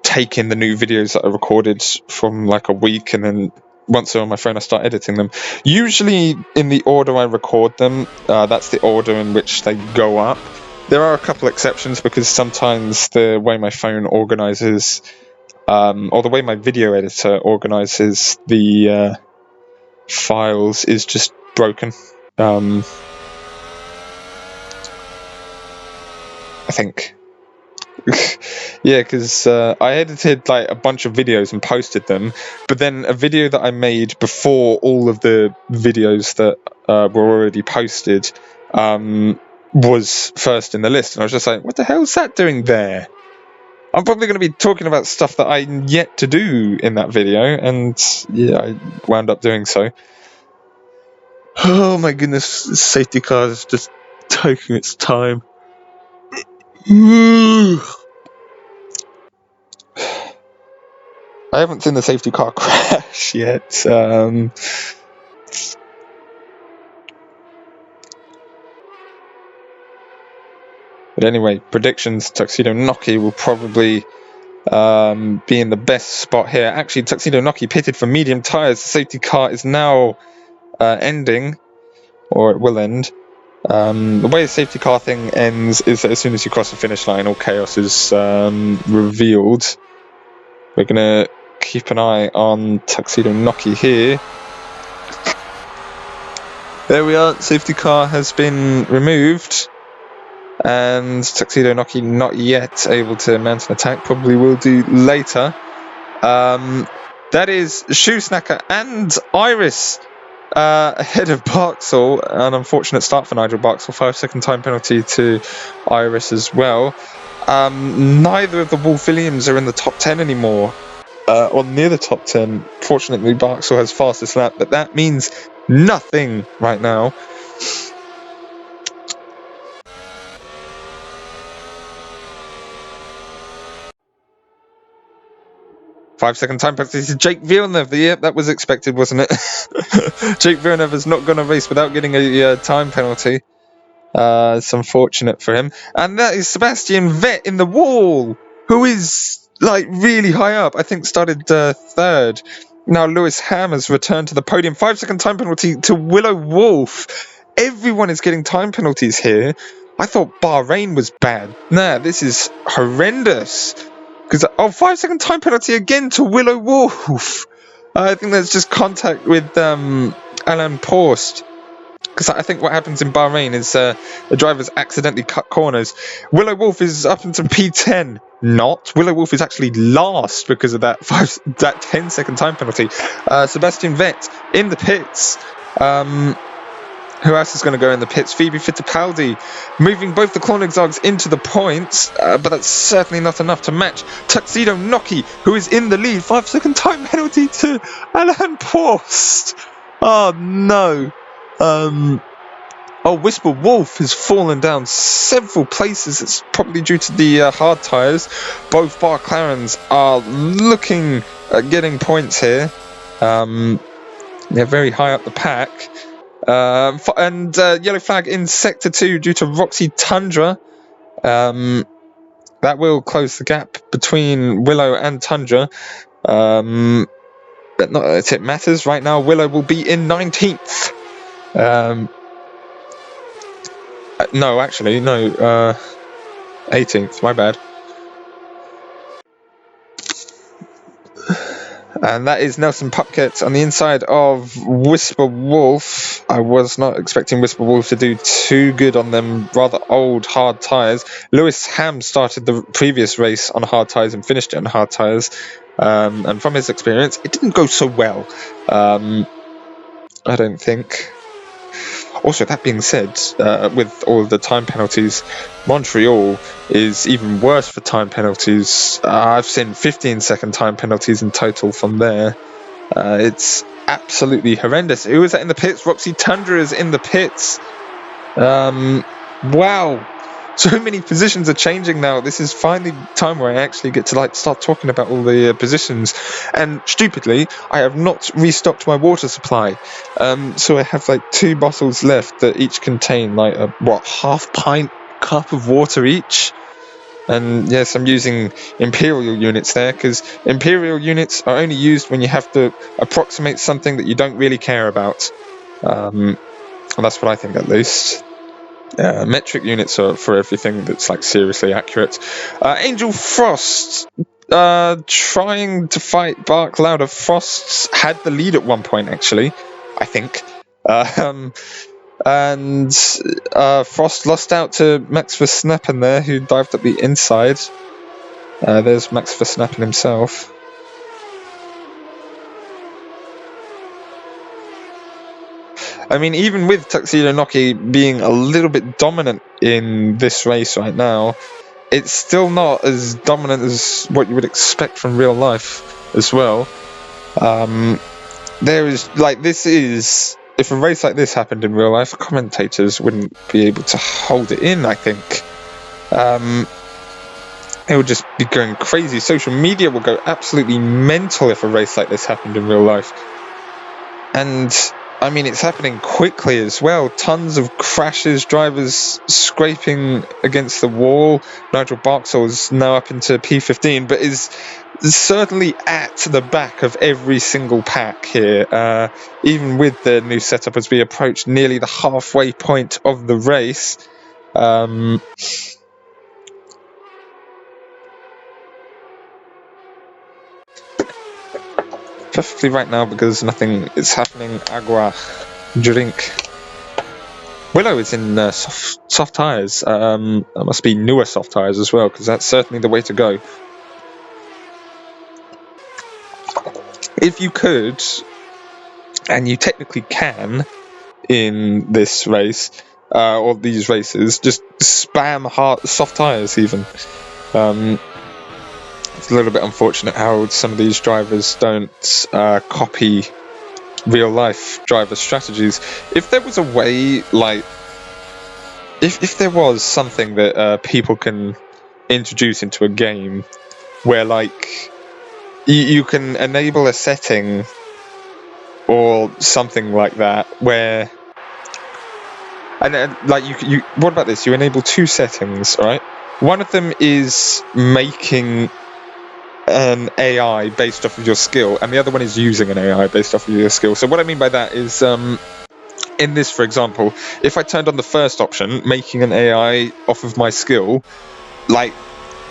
take in the new videos that I recorded from like a week, and then once they're on my phone I start editing them. Usually in the order I record them, that's the order in which they go up. There are a couple exceptions, because sometimes the way my phone organizes, or the way my video editor organizes the files is just broken. I think. Yeah, because I edited like a bunch of videos and posted them, but then a video that I made before all of the videos that were already posted was first in the list, and I was just like, what the hell's that doing there? I'm probably going to be talking about stuff that I'm yet to do in that video, and yeah, I wound up doing so. Oh my goodness, safety car is just taking its time. I haven't seen the safety car crash yet. But anyway, predictions, Tuxedo Noki will probably be in the best spot here. Actually, Tuxedo Noki pitted for medium tyres. The safety car is now ending, or it will end. The way the safety car thing ends is that as soon as you cross the finish line, all chaos is revealed. We're going to keep an eye on Tuxedo Noki here. There we are, safety car has been removed. And Tuxedo Noki not yet able to mount an attack, probably will do later. That is Shoe Snacker and Iris ahead of Barksall. An unfortunate start for Nigel Barksall. 5-second time penalty to Iris as well. Neither of the Wolfilliams are in the top 10 anymore, or near the top 10. Fortunately, Barksall has fastest lap, but that means nothing right now. Five-second time penalty to Jake Villeneuve. Yep, that was expected, wasn't it? Jake Villeneuve is not going to race without getting a time penalty. It's unfortunate for him. And that is Sebastian Vettel in the wall, who is like really high up. I think started third. Now Lewis Ham has returned to the podium. 5-second time penalty to Willow Wolf. Everyone is getting time penalties here. I thought Bahrain was bad. Nah, this is horrendous. Because 5-second time penalty again to Willow Wolf. I think that's just contact with Alain Prost. Because I think what happens in Bahrain is the drivers accidentally cut corners. Willow Wolf is up into P10. Not. Willow Wolf is actually last because of that 10-second time penalty. Sebastian Vettel in the pits. Who else is going to go in the pits? Phoebe Fittipaldi moving both the Klonigzags into the points, but that's certainly not enough to match Tuxedo Noki, who is in the lead. 5-second time penalty to Alain Prost. Oh no. Whisper Wolf has fallen down several places. It's probably due to the hard tyres. Both McLarens are looking at getting points here. They're very high up the pack. And yellow flag in Sector 2 due to Roxy Tundra. That will close the gap between Willow and Tundra. But not that it matters. Right now, Willow will be in 19th. No, actually, no. 18th, my bad. And that is Nelson Pupkett on the inside of Whisper Wolf. I was not expecting Whisper Wolf to do too good on them rather old hard tyres. Lewis Ham started the previous race on hard tyres and finished it on hard tyres. And from his experience, it didn't go so well. I don't think. Also, that being said, with all of the time penalties, Montreal is even worse for time penalties. I've seen 15-second time penalties in total from there. It's absolutely horrendous. Who is that in the pits? Roxy Tundra is in the pits. Wow. So many positions are changing now. This is finally time where I actually get to start talking about all the positions. And stupidly, I have not restocked my water supply. So I have 2 bottles left that each contain a half-pint cup of water each. And yes, I'm using imperial units there, because imperial units are only used when you have to approximate something that you don't really care about. Well, that's what I think, at least. Metric units are for everything that's seriously accurate. Angel Frost trying to fight Bark Louder. Frost had the lead at one point, actually, I think. And Frost lost out to Max Verstappen there, who dived up the inside. There's Max Verstappen himself. I mean, even with Tuxedo Noki being a little bit dominant in this race right now, it's still not as dominant as what you would expect from real life as well. There is, if a race like this happened in real life, commentators wouldn't be able to hold it in, I think. It would just be going crazy. Social media will go absolutely mental if a race like this happened in real life. And I mean, it's happening quickly as well. Tons of crashes, drivers scraping against the wall. Nigel Barksall is now up into P15, but is certainly at the back of every single pack here, even with the new setup as we approach nearly the halfway point of the race. Perfectly right now, because nothing is happening. Agua, drink. Willow is in soft tyres. That must be newer soft tyres as well, because that's certainly the way to go. If you could, and you technically can, in this race, or these races, just spam soft tyres even. It's a little bit unfortunate how some of these drivers don't copy real life driver strategies. If there was a way, like, if there was something that people can introduce into a game where, like, you can enable a setting or something like that where, and like, you what about this? You enable two settings, right? One of them is making an AI based off of your skill, and the other one is using an AI based off of your skill. So what I mean by that is, in this, for example, if I turned on the first option, making an AI off of my skill, like,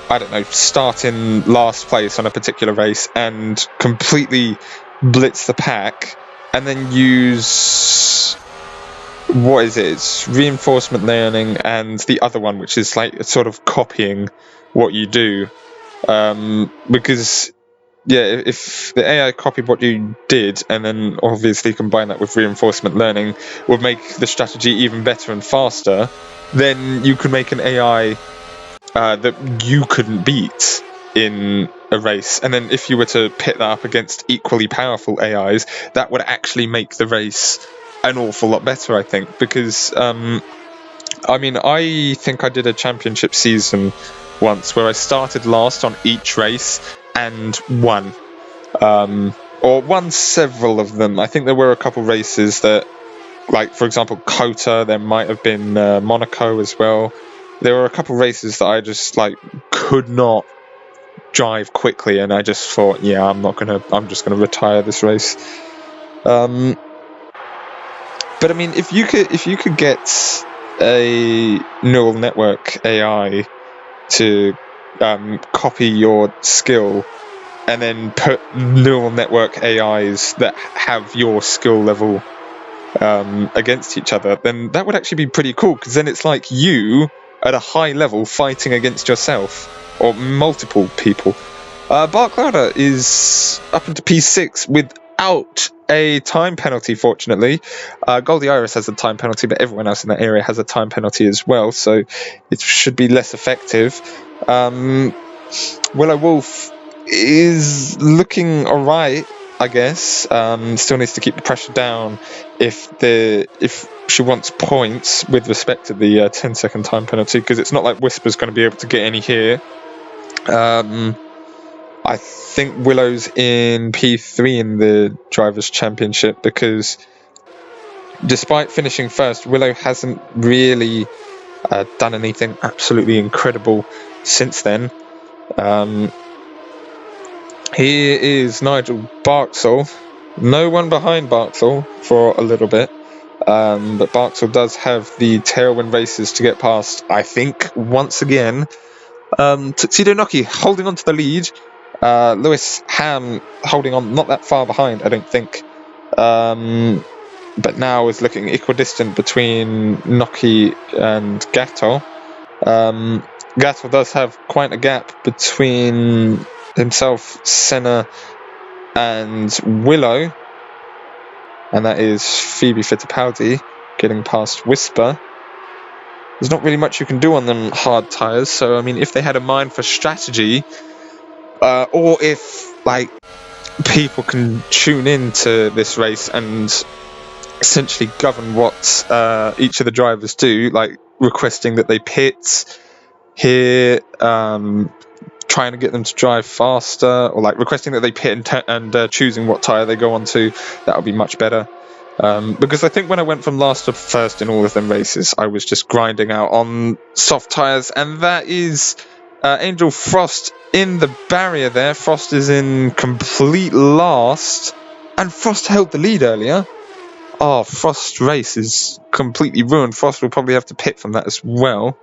I don't know, start in last place on a particular race and completely blitz the pack, and then use, what is it? It's reinforcement learning, and the other one, which is like sort of copying what you do. Because, yeah, if the AI copied what you did and then obviously combine that with reinforcement learning, would make the strategy even better and faster, then you could make an AI that you couldn't beat in a race. And then if you were to pit that up against equally powerful AIs, that would actually make the race an awful lot better, I think. Because, I mean, I think I did a championship season once where I started last on each race and won. Or won several of them. I think there were a couple races that, like, for example, Kota, there might have been Monaco as well. There were a couple races that I just, like, could not drive quickly, and I just thought, yeah, I'm just gonna retire this race. But I mean, if you could get a neural network AI to copy your skill, and then put neural network AIs that have your skill level against each other, then that would actually be pretty cool, because then it's like you at a high level fighting against yourself or multiple people. Barclada is up into P6 without a time penalty, fortunately. Goldie Iris has a time penalty, but everyone else in that area has a time penalty as well, so it should be less effective. Willow Wolf is looking alright, I guess. Still needs to keep the pressure down if she wants points with respect to the 10-second time penalty, because it's not like Whisper's going to be able to get any here. I think Willow's in P3 in the Drivers' Championship, because despite finishing first, Willow hasn't really done anything absolutely incredible since then. Here is Nigel Barksall. No one behind Barksall for a little bit. But Barksall does have the tailwind races to get past, I think, once again. Tuxedo Noki holding on to the lead. Lewis Ham holding on, not that far behind, I don't think. But now is looking equidistant between Noki and Gatto. Gatto does have quite a gap between himself, Senna, and Willow. And that is Phoebe Fittipaldi getting past Whisper. There's not really much you can do on them hard tyres, so I mean, if they had a mind for strategy, or if, like, people can tune into this race and essentially govern what each of the drivers do, like requesting that they pit here, trying to get them to drive faster, or like requesting that they pit and choosing what tyre they go onto, that would be much better. Because I think when I went from last to first in all of them races, I was just grinding out on soft tyres, and that is Angel Frost in the barrier there. Frost is in complete last, and Frost held the lead earlier. Oh, Frost's race is completely ruined. Frost will probably have to pit from that as well.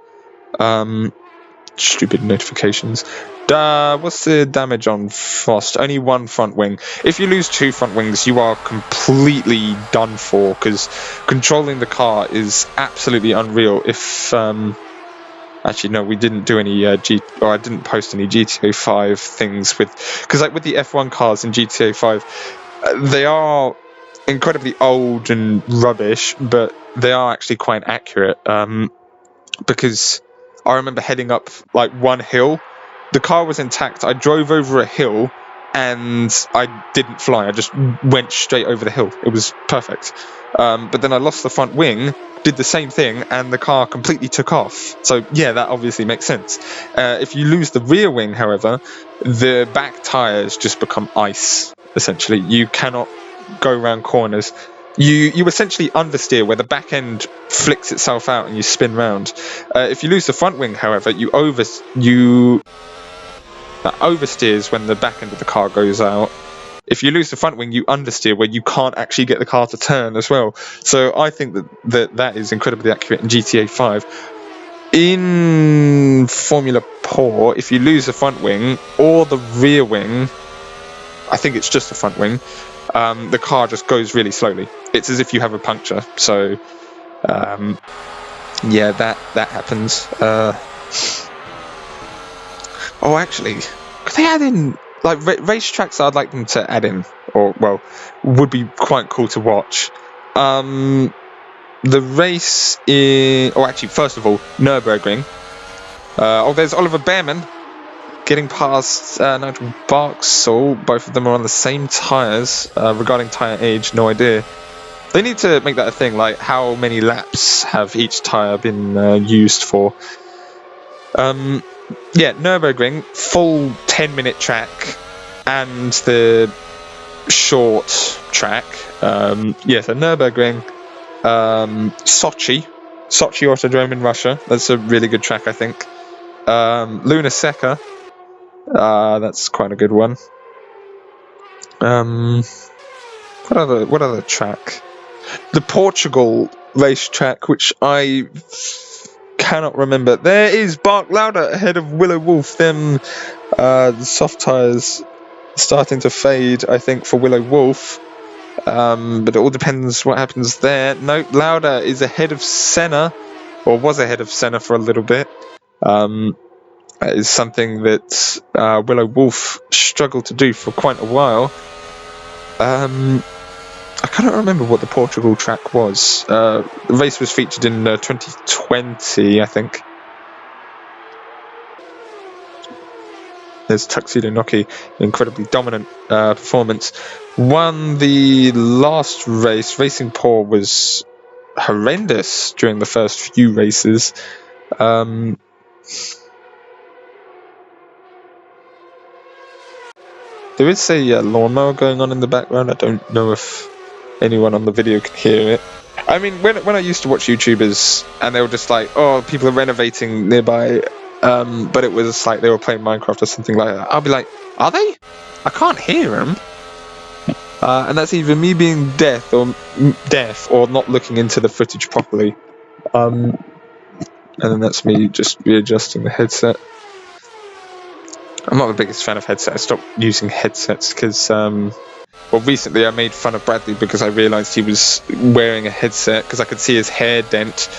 Stupid notifications. What's the damage on Frost? Only one front wing. If you lose 2 front wings, you are completely done for, because controlling the car is absolutely unreal. If actually no, we didn't do any I didn't post any GTA 5 things because like with the F1 cars in GTA 5, they are incredibly old and rubbish, but they are actually quite accurate. Because I remember heading up like one hill. The car was intact. I drove over a hill and I didn't fly. I just went straight over the hill. It was perfect. But then I lost the front wing, did the same thing, and the car completely took off. So yeah, that obviously makes sense. If you lose the rear wing, however, the back tires just become ice, essentially. You cannot go around corners. You essentially understeer, where the back end flicks itself out and you spin round. If you lose the front wing, however, you oversteers when the back end of the car goes out. If you lose the front wing, you understeer, where you can't actually get the car to turn as well. So I think that is incredibly accurate in GTA 5. In Formula Poor, if you lose the front wing or the rear wing, I think it's just the front wing, the car just goes really slowly. It's as if you have a puncture. So yeah, that happens. Oh, actually, could they add in like racetracks? I'd like them to add in, or well, would be quite cool to watch. The race in, oh, actually, first of all, Nürburgring. There's Oliver Behrman getting past Nigel Barksall. Both of them are on the same tyres. Regarding tyre age, no idea. They need to make that a thing, like how many laps have each tyre been used for. Yeah, Nürburgring, full 10-minute track, and the short track. So Nürburgring, Sochi Autodrome in Russia. That's a really good track, I think. Luna Seca, that's quite a good one. What other track? The Portugal racetrack, which I cannot remember. There is Bark Louder ahead of Willow Wolf. Then the soft tyres starting to fade, I think, for Willow Wolf. But it all depends what happens there. No, Lauda is ahead of Senna, or was ahead of Senna for a little bit. That is something that Willow Wolf struggled to do for quite a while. I cannot remember what the Portugal track was. The race was featured in 2020, I think. There's Tuxedo Noki, incredibly dominant performance. Won the last race. Racing Poor was horrendous during the first few races. There is a lawnmower going on in the background. I don't know if anyone on the video can hear it. I mean, when I used to watch YouTubers and they were just like, oh, people are renovating nearby, but it was like they were playing Minecraft or something like that, I'll be like, are they? I can't hear them. And that's either me being deaf or not looking into the footage properly. And then that's me just readjusting the headset. I'm not the biggest fan of headsets. I stopped using headsets because, recently I made fun of Bradley because I realised he was wearing a headset because I could see his hair dent.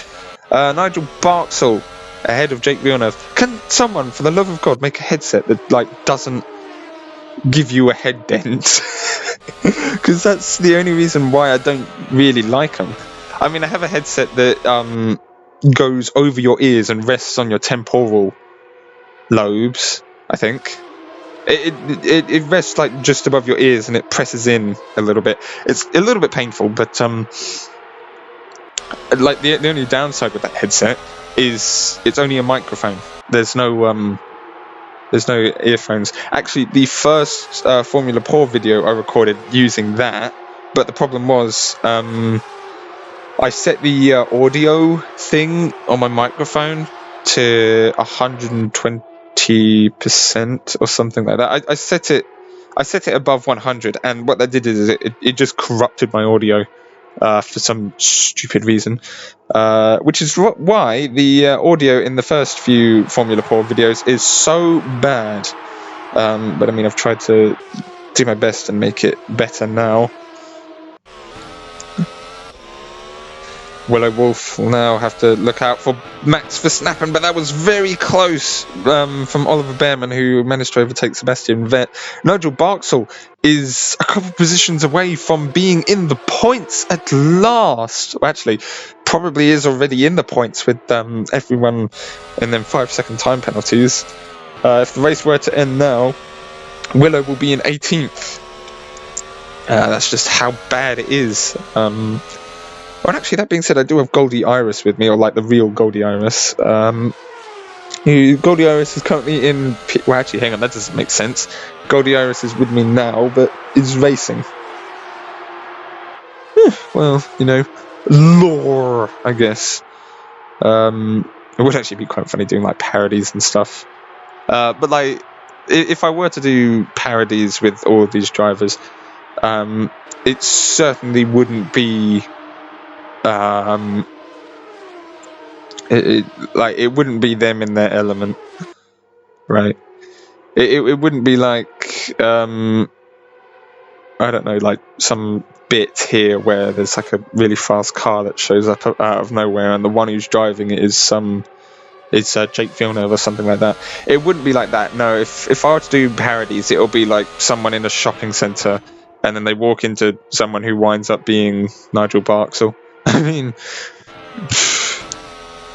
Nigel Barksall ahead of Jake Villeneuve. Can someone, for the love of God, make a headset that doesn't give you a head dent? Because that's the only reason why I don't really like them. I mean, I have a headset that goes over your ears and rests on your temporal lobes, I think. It rests like just above your ears and it presses in a little bit. It's a little bit painful, but like the only downside with that headset is it's only a microphone. There's no earphones. Actually, the first Formula Poor video I recorded using that, but the problem was I set the audio thing on my microphone to 120% or something like that. I set it above 100, and what that did is it just corrupted my audio. for some stupid reason, which is why the audio in the first few Formula 4 videos is so bad. But I mean, I've tried to do my best and make it better now. Willow Wolf will now have to look out for Max Verstappen, but that was very close from Oliver Behrman, who managed to overtake Sebastian Vettel. Nigel Barksall is a couple positions away from being in the points at last. Well, actually, probably is already in the points with everyone and then 5-second time penalties. If the race were to end now, Willow will be in 18th. That's just how bad it is. Well, actually, that being said, I do have Goldie Iris with me, or like the real Goldie Iris. Goldie Iris is currently in... Well, actually, hang on, that doesn't make sense. Goldie Iris is with me now, but is racing. Well, you know, lore, I guess. It would actually be quite funny doing, like, parodies and stuff. But, like, if I were to do parodies with all of these drivers, it certainly wouldn't be... it wouldn't be them in their element, right? It wouldn't be like I don't know, like some bit here where there's like a really fast car that shows up out of nowhere, and the one who's driving it is Jake Villeneuve or something like that. It wouldn't be like that. No, if I were to do parodies, it'll be like someone in a shopping centre, and then they walk into someone who winds up being Nigel Barksall. I mean,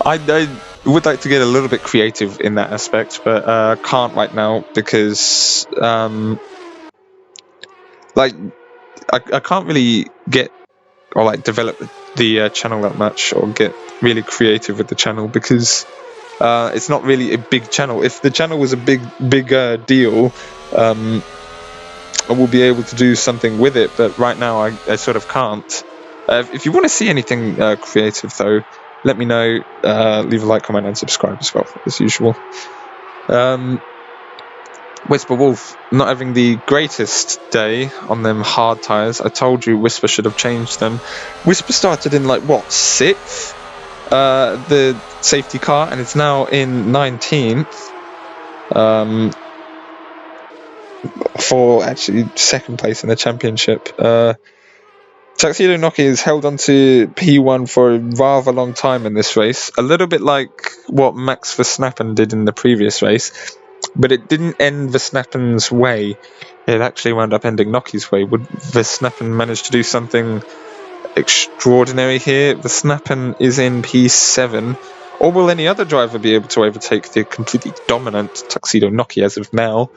I would like to get a little bit creative in that aspect, but can't right now because I can't really get or like develop the channel that much or get really creative with the channel because it's not really a big channel. If the channel was a big deal, I will be able to do something with it, but right now I sort of can't. If you want to see anything creative though, let me know. Leave a like, comment, and subscribe as well, as usual. Whisper Wolf not having the greatest day on them hard tyres. I told you Whisper should have changed them. Whisper started in like what, 6th? The safety car, and it's now in 19th. For actually 2nd place in the championship. Tuxedo Nokia has held on to P1 for a rather long time in this race, a little bit like what Max Verstappen did in the previous race, but it didn't end Verstappen's way. It actually wound up ending Nokia's way. Would Verstappen manage to do something extraordinary here? Verstappen is in P7, or will any other driver be able to overtake the completely dominant Tuxedo Nokia as of now?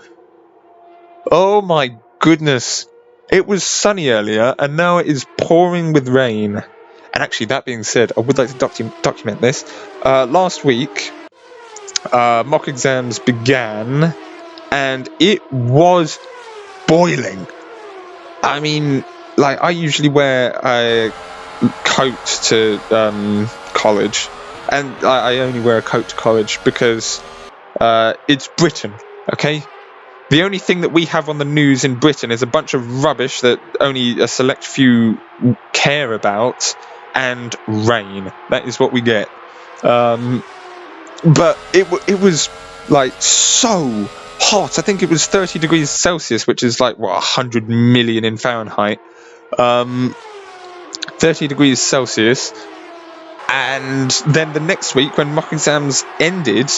Oh my goodness. It was sunny earlier, and now it is pouring with rain. And actually, that being said, I would like to document this. Last week, mock exams began, and it was boiling. I mean, like, I usually wear a coat to college, and I only wear a coat to college because it's Britain, okay? The only thing that we have on the news in Britain is a bunch of rubbish that only a select few care about, and rain. That is what we get. But it was like so hot. I think it was 30 degrees Celsius, which is like, what, 100 million in Fahrenheit. 30 degrees Celsius. And then the next week, when mock exams ended,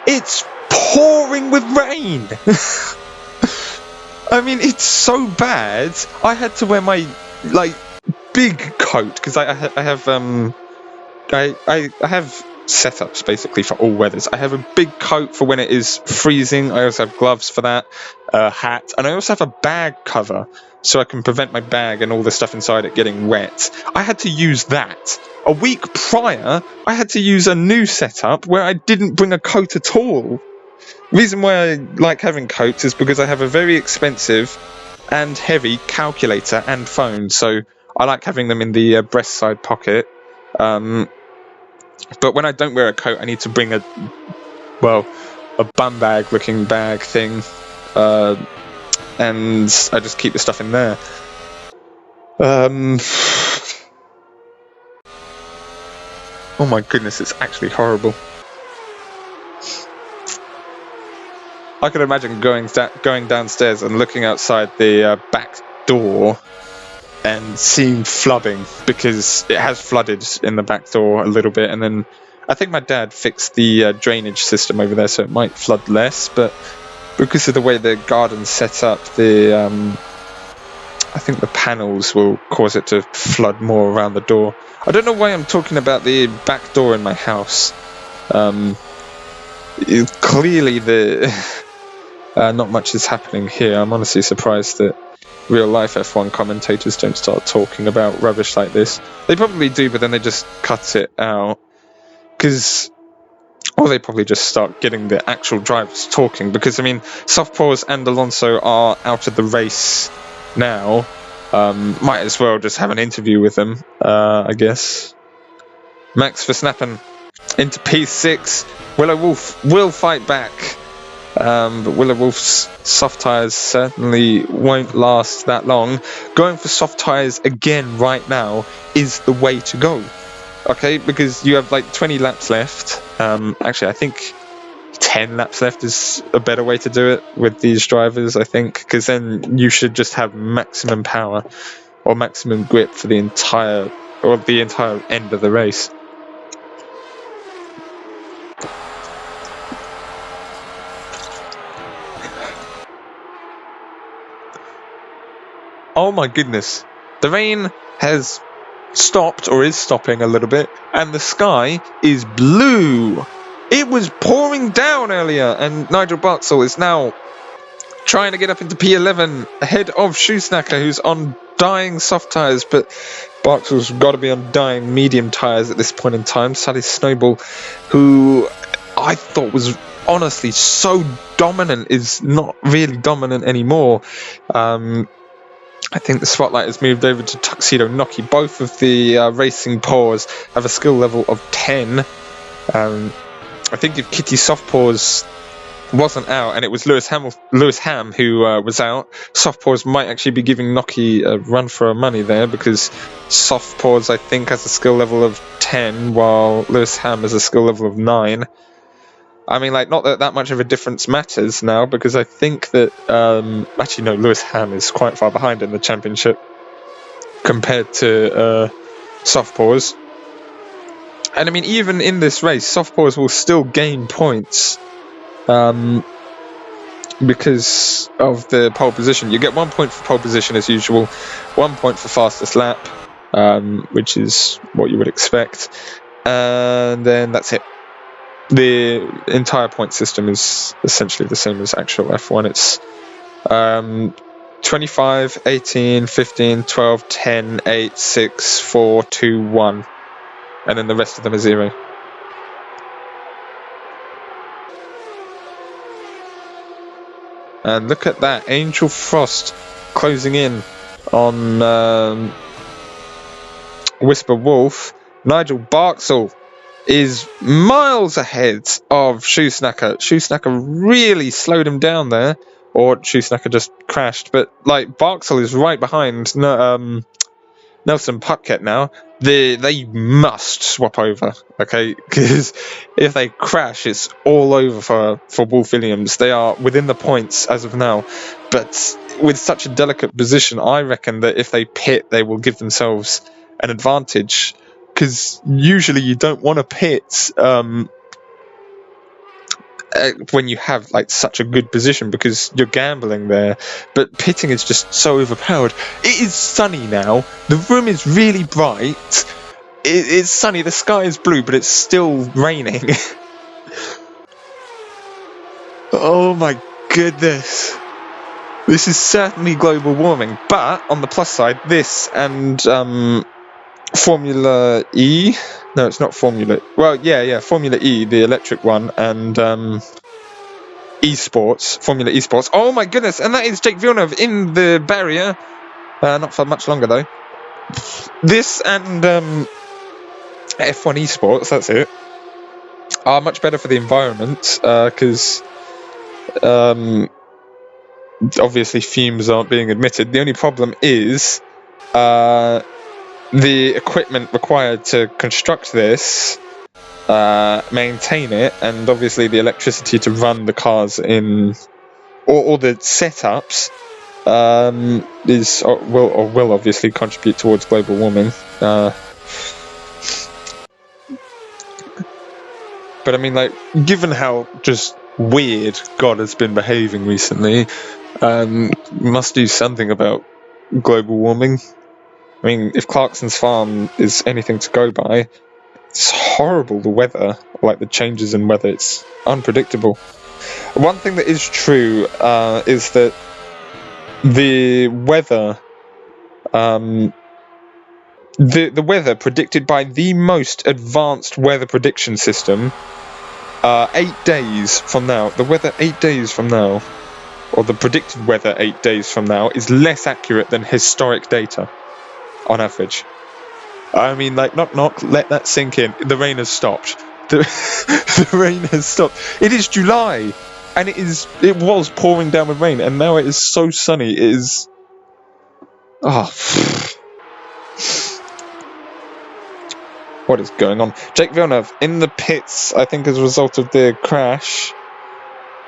it's pouring with rain. I mean, it's so bad. I had to wear my like big coat because I have setups basically for all weathers. I have a big coat for when it is freezing. I also have gloves for that, a hat, and I also have a bag cover so I can prevent my bag and all the stuff inside it getting wet. I had to use that. A week prior, I had to use a new setup where I didn't bring a coat at all. Reason why I like having coats is because I have a very expensive and heavy calculator and phone, so I like having them in the breast side pocket. But when I don't wear a coat, I need to bring a bum bag looking bag thing, and I just keep the stuff in there. Oh my goodness, it's actually horrible. I can imagine going downstairs and looking outside the back door and seeing flooding, because it has flooded in the back door a little bit, and then I think my dad fixed the drainage system over there, so it might flood less, but because of the way the garden's set up, I think the panels will cause it to flood more around the door. I don't know why I'm talking about the back door in my house. Clearly not much is happening here. I'm honestly surprised that real life F1 commentators don't start talking about rubbish like this. They probably do, but then they just cut it out. Or they probably just start getting the actual drivers talking, because, I mean, Soft-Paws and Alonso are out of the race now. Might as well just have an interview with them, I guess. Max Verstappen into P6. Willow Wolf will fight back. But Willow Wolf's soft tyres certainly won't last that long. Going for soft tyres again right now is the way to go. Okay, because you have like 20 laps left. Actually, I think 10 laps left is a better way to do it with these drivers, I think, because then you should just have maximum power or maximum grip for the entire end of the race. Oh my goodness. The rain has stopped, or is stopping a little bit, and the sky is blue. It was pouring down earlier, and Nigel Barksdale is now trying to get up into P11 ahead of Shoesnacker, who's on dying soft tyres, but Barksdale's got to be on dying medium tyres at this point in time. Sally Snowball, who I thought was honestly so dominant, is not really dominant anymore. I think the spotlight has moved over to Tuxedo Nocky. Both of the racing paws have a skill level of 10. I think if Kitty Softpaws wasn't out and it was Lewis Ham who was out, Softpaws might actually be giving Nocky a run for her money there, because Softpaws, I think, has a skill level of 10, while Lewis Ham has a skill level of 9. I mean, like, not that much of a difference matters now, because I think that, actually, no, Lewis Ham is quite far behind in the championship compared to Softpaws. And I mean, even in this race, Softpaws will still gain points because of the pole position. You get 1 point for pole position as usual, 1 point for fastest lap, which is what you would expect. And then that's it. The entire point system is essentially the same as actual F1. It's 25, 18, 15, 12, 10, 8, 6, 4, 2, 1. And then the rest of them are 0. And look at that. Angel Frost closing in on Whisper Wolf. Nigel Barksdale is miles ahead of Shoesnacker. Shoesnacker really slowed him down there, or Shoesnacker just crashed. But like, Barksdale is right behind Nelson Puckett now. They must swap over, okay? Because if they crash, it's all over for Wolf Williams. They are within the points as of now, but with such a delicate position, I reckon that if they pit, they will give themselves an advantage. Because usually you don't want to pit when you have like such a good position, because you're gambling there. But pitting is just so overpowered. It is sunny now. The room is really bright. It's sunny. The sky is blue, but it's still raining. Oh my goodness. This is certainly global warming. But on the plus side, this and Formula E. No, it's not Formula. Well, yeah, Formula E, the electric one, and esports, Formula Esports. Oh my goodness! And that is Jake Villeneuve in the barrier. Not for much longer though. This and F1 Esports, that's it, are much better for the environment, because obviously fumes aren't being emitted. The only problem is the equipment required to construct this maintain it, and obviously the electricity to run the cars in, or the setups, will obviously contribute towards global warming. But I mean, like, given how just weird God has been behaving recently, must do something about global warming. I mean, if Clarkson's farm is anything to go by, it's horrible, the weather, like the changes in weather, it's unpredictable. One thing that is true is that the weather, the weather predicted by the most advanced weather prediction system, 8 days from now, the weather 8 days from now, or the predicted weather 8 days from now, is less accurate than historic data, on average. I mean, like, knock, let that sink in. The rain has stopped. The rain has stopped. It is July, and it was pouring down with rain, and now it is so sunny. It is... Oh. What is going on? Jake Villeneuve in the pits, I think, as a result of the crash.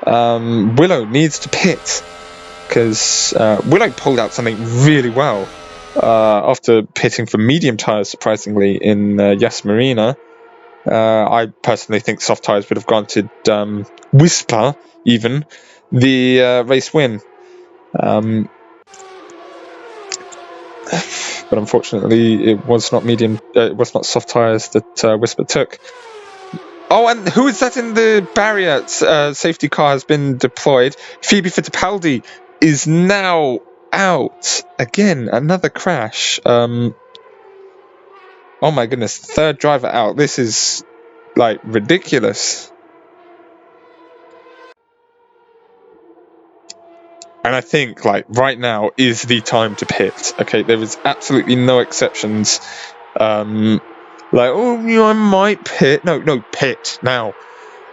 Willow needs to pit, because Willow pulled out something really well after pitting for medium tyres, surprisingly, in Yas Marina. I personally think soft tyres would have granted Whisper, even, the race win. But unfortunately, it was not soft tyres that Whisper took. Oh, and who is that in the barrier? Safety car has been deployed. Phoebe Fittipaldi is now out. Again, another crash. Oh my goodness, third driver out. This is, like, ridiculous. And I think, like, right now is the time to pit. Okay, there is absolutely no exceptions. Like, oh, you know, I might pit. No, pit now.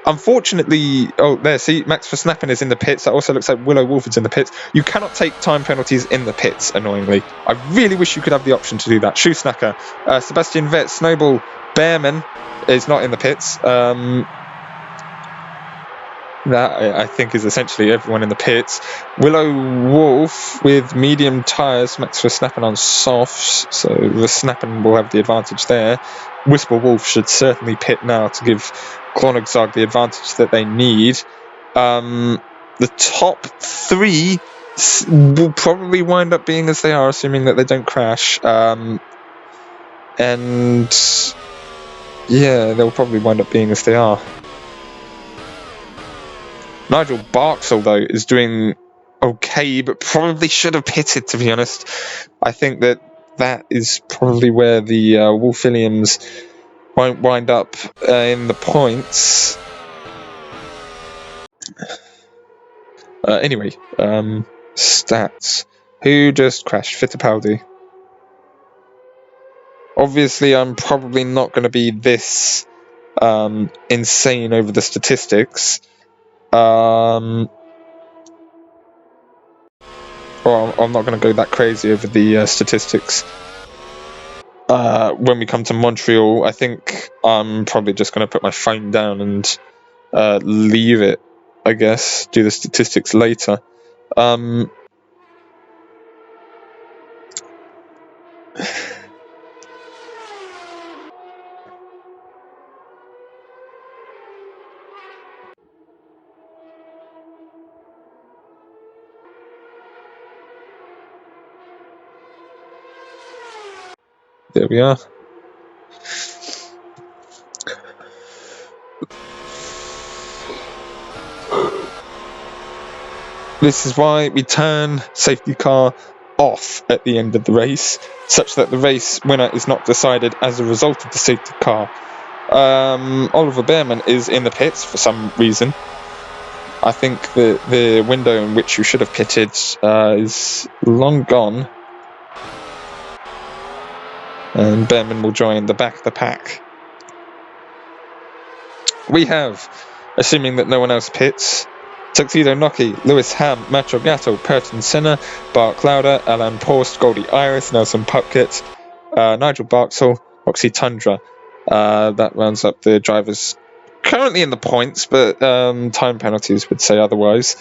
Unfortunately, see, Max Verstappen is in the pits. That also looks like Willow Wolford's in the pits. You cannot take time penalties in the pits, annoyingly. I really wish you could have the option to do that. Shoesnacker, Sebastian Vettel, Snowball, Behrman is not in the pits. That, I think, is essentially everyone in the pits. Willow Wolf with medium tyres, Max Verstappen on softs, so Verstappen will have the advantage there. Whisper Wolf should certainly pit now to give Koenigsegg the advantage that they need. The top three will probably wind up being as they are, assuming that they don't crash. And yeah, they'll probably wind up being as they are. Nigel Barksall, though, is doing okay, but probably should have pitted, to be honest. I think that is probably where the Wolf Williams won't wind up in the points. Anyway, stats. Who just crashed? Fittipaldi. Obviously, I'm probably not going to be this insane over the statistics. Well, I'm not going to go that crazy over the statistics. When we come to Montreal, I think I'm probably just going to put my phone down and leave it, I guess. Do the statistics later. There we are. This is why we turn safety car off at the end of the race, such that the race winner is not decided as a result of the safety car. Oliver Behrman is in the pits for some reason. I think the window in which you should have pitted is long gone. And Behrman will join the back of the pack. We have, assuming that no one else pits, Tuxedo Noki, Lewis Ham, Macho Gatto, Perton Senna, Bart Clouder, Alan Post, Goldie Iris, Nelson Puckett, Nigel Barksall, Oxy Tundra. That rounds up the drivers currently in the points, but time penalties would say otherwise.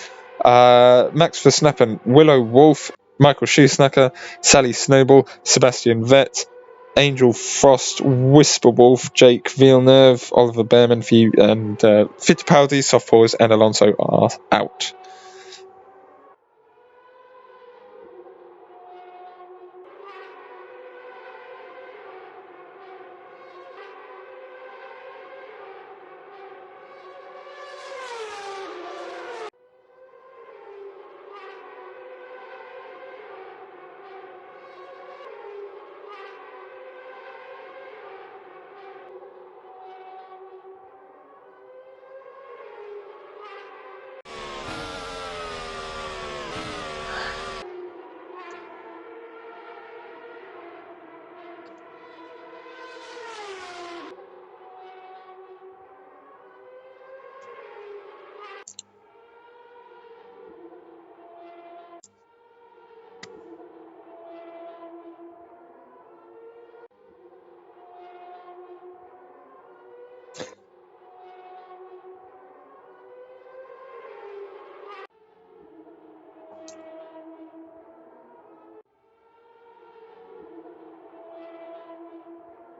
Max Verstappen, Willow Wolf, Michael Schumacher, Sally Snowball, Sebastian Vettel, Angel Frost, Whisper Wolf, Jake Villeneuve, Oliver Behrman, and Fittipaldi, Soft Paws, and Alonso are out.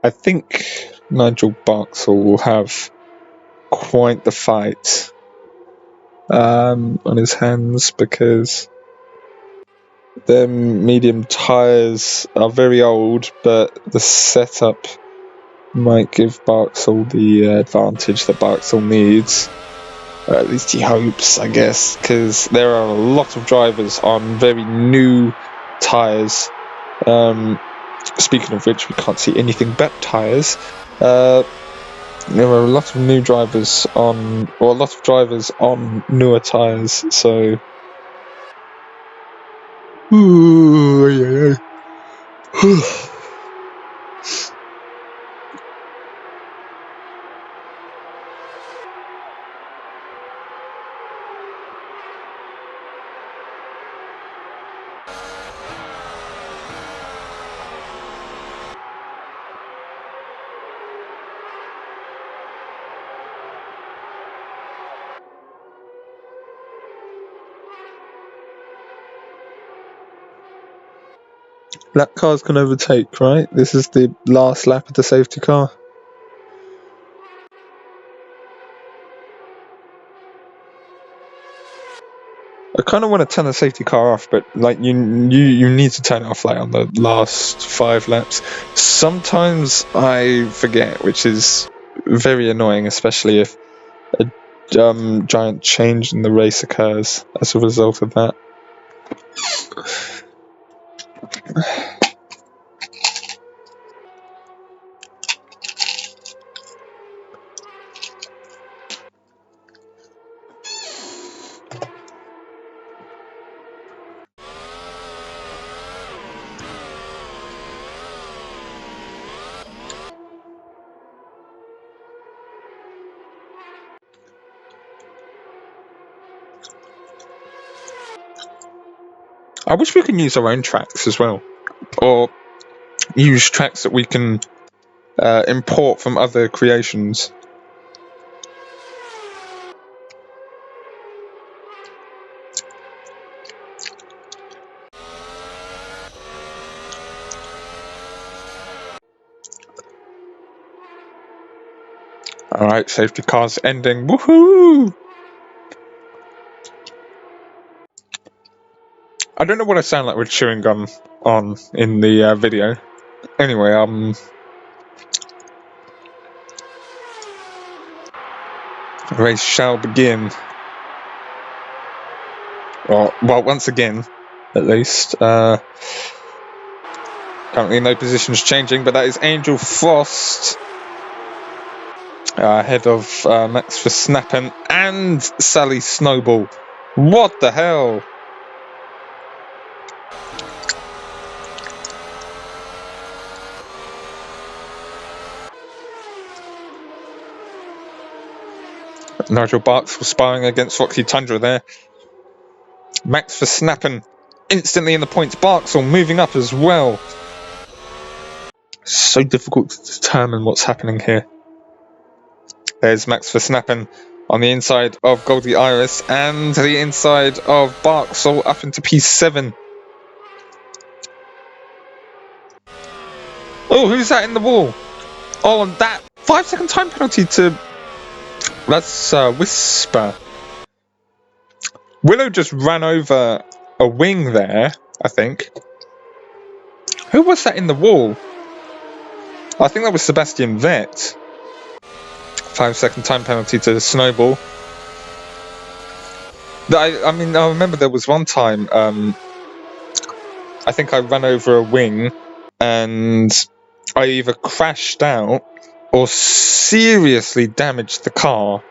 I think Nigel Barksall will have quite the fight on his hands, because their medium tyres are very old, but the setup might give Barksall the advantage that Barksall needs. Or at least he hopes, I guess, because there are a lot of drivers on very new tyres. Speaking of which, we can't see anything but tyres. There are a lot of new drivers on, or a lot of drivers on newer tyres, so. Ooh, yeah. Lap cars can overtake, right? This is the last lap of the safety car. I kind of want to turn the safety car off, but like you need to turn it off like on the last 5 laps. Sometimes I forget, which is very annoying, especially if a giant change in the race occurs as a result of that. I wish we can use our own tracks as well, or use tracks that we can import from other creations. Alright, safety car's ending. Woohoo! I don't know what I sound like with chewing gum on in the video. Anyway, the race shall begin. Well, once again, at least. Currently no positions changing, but that is Angel Frost ahead of Max Verstappen and Sally Snowball. What the hell? Nigel Barks was sparring against Foxy Tundra there. Max Verstappen instantly in the points. Barksall moving up as well. So difficult to determine what's happening here. There's Max Verstappen on the inside of Goldie Iris and the inside of Barksall up into P7. Oh, who's that in the wall? Oh, and that 5-second time penalty to... That's Whisper. Willow just ran over a wing there, I think. Who was that in the wall? I think that was Sebastian Vettel. 5-second time penalty to Snowball. I mean, I remember there was one time, I think I ran over a wing and I either crashed out or seriously damaged the car.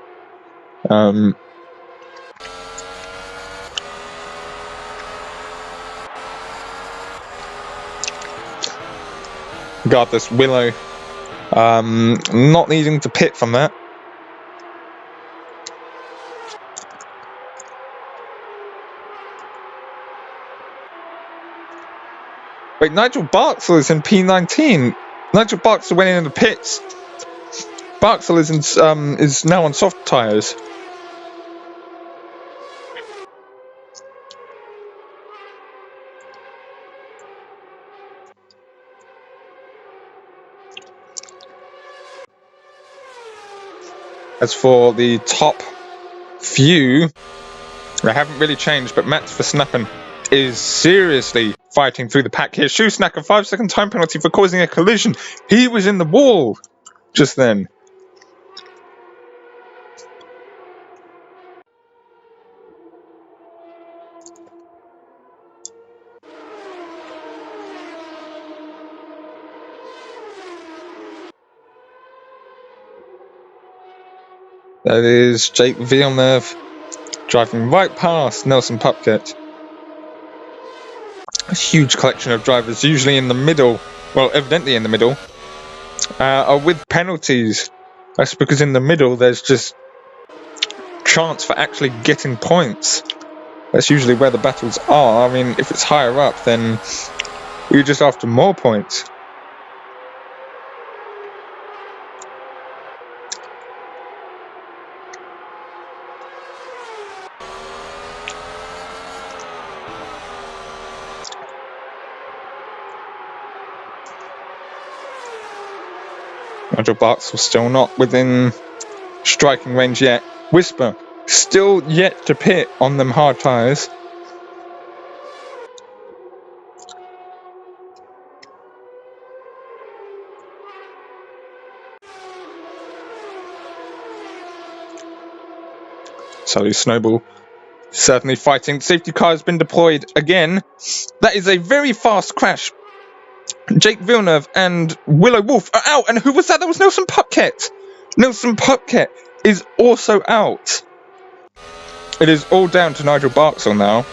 Regardless, Willow not needing to pit from that. Wait, Nigel Barksall is in P19. Nigel Barksall went in the pits. Barksall is now on soft tyres. As for the top few, they haven't really changed, but Max Verstappen is seriously fighting through the pack here. Shoesnacker, 5-second time penalty for causing a collision. He was in the wall just then. That is Jake Villeneuve driving right past Nelson Pupkett. A huge collection of drivers, usually in the middle, well, evidently in the middle, are with penalties. That's because in the middle there's just chance for actually getting points. That's usually where the battles are. I mean, if it's higher up, then you're just after more points. Nigel Barksall still not within striking range yet. Whisper still yet to pit on them hard tyres. Sully Snowball certainly fighting. Safety car has been deployed again. That is a very fast crash. Jake Villeneuve and Willow Wolf are out. And who was that? That was Nelson Pupkett. Nelson Pupkett is also out. It is all down to Nigel Barksall now,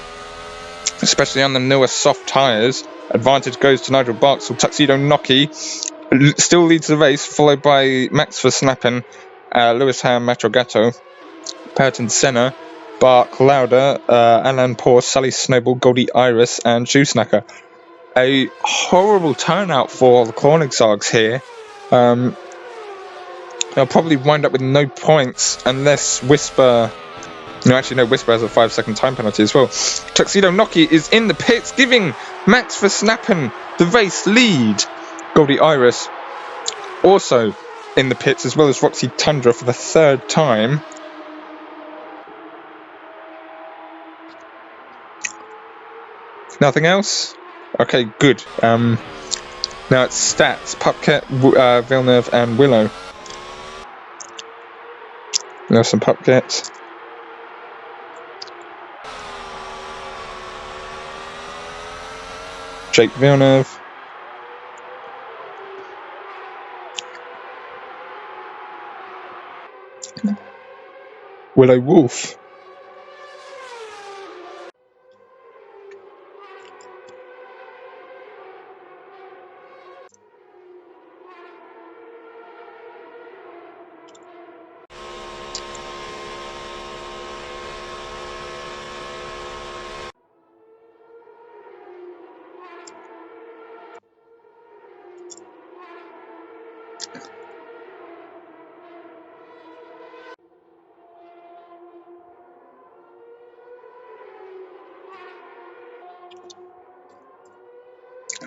especially on the newer soft tyres. Advantage goes to Nigel Barksall. Tuxedo Noki still leads the race, followed by Max Verstappen, Lewis Ham, Metro Gatto, Purton Senna, Bark Lauder, Alan Poor, Sally Snowball, Goldie Iris, and Shoesnacker. A horrible turnout for the Koenigsegg's here. They'll probably wind up with no points unless Whisper... No, actually, no, Whisper has a 5-second time penalty as well. Tuxedo Noki is in the pits, giving Max Verstappen the race lead. Goldie Iris also in the pits, as well as Roxy Tundra for the third time. Nothing else? Okay, good. Now it's stats. Pupkett, Villeneuve, and Willow. Nelson Pupkett. Jake Villeneuve. Willow Wolf.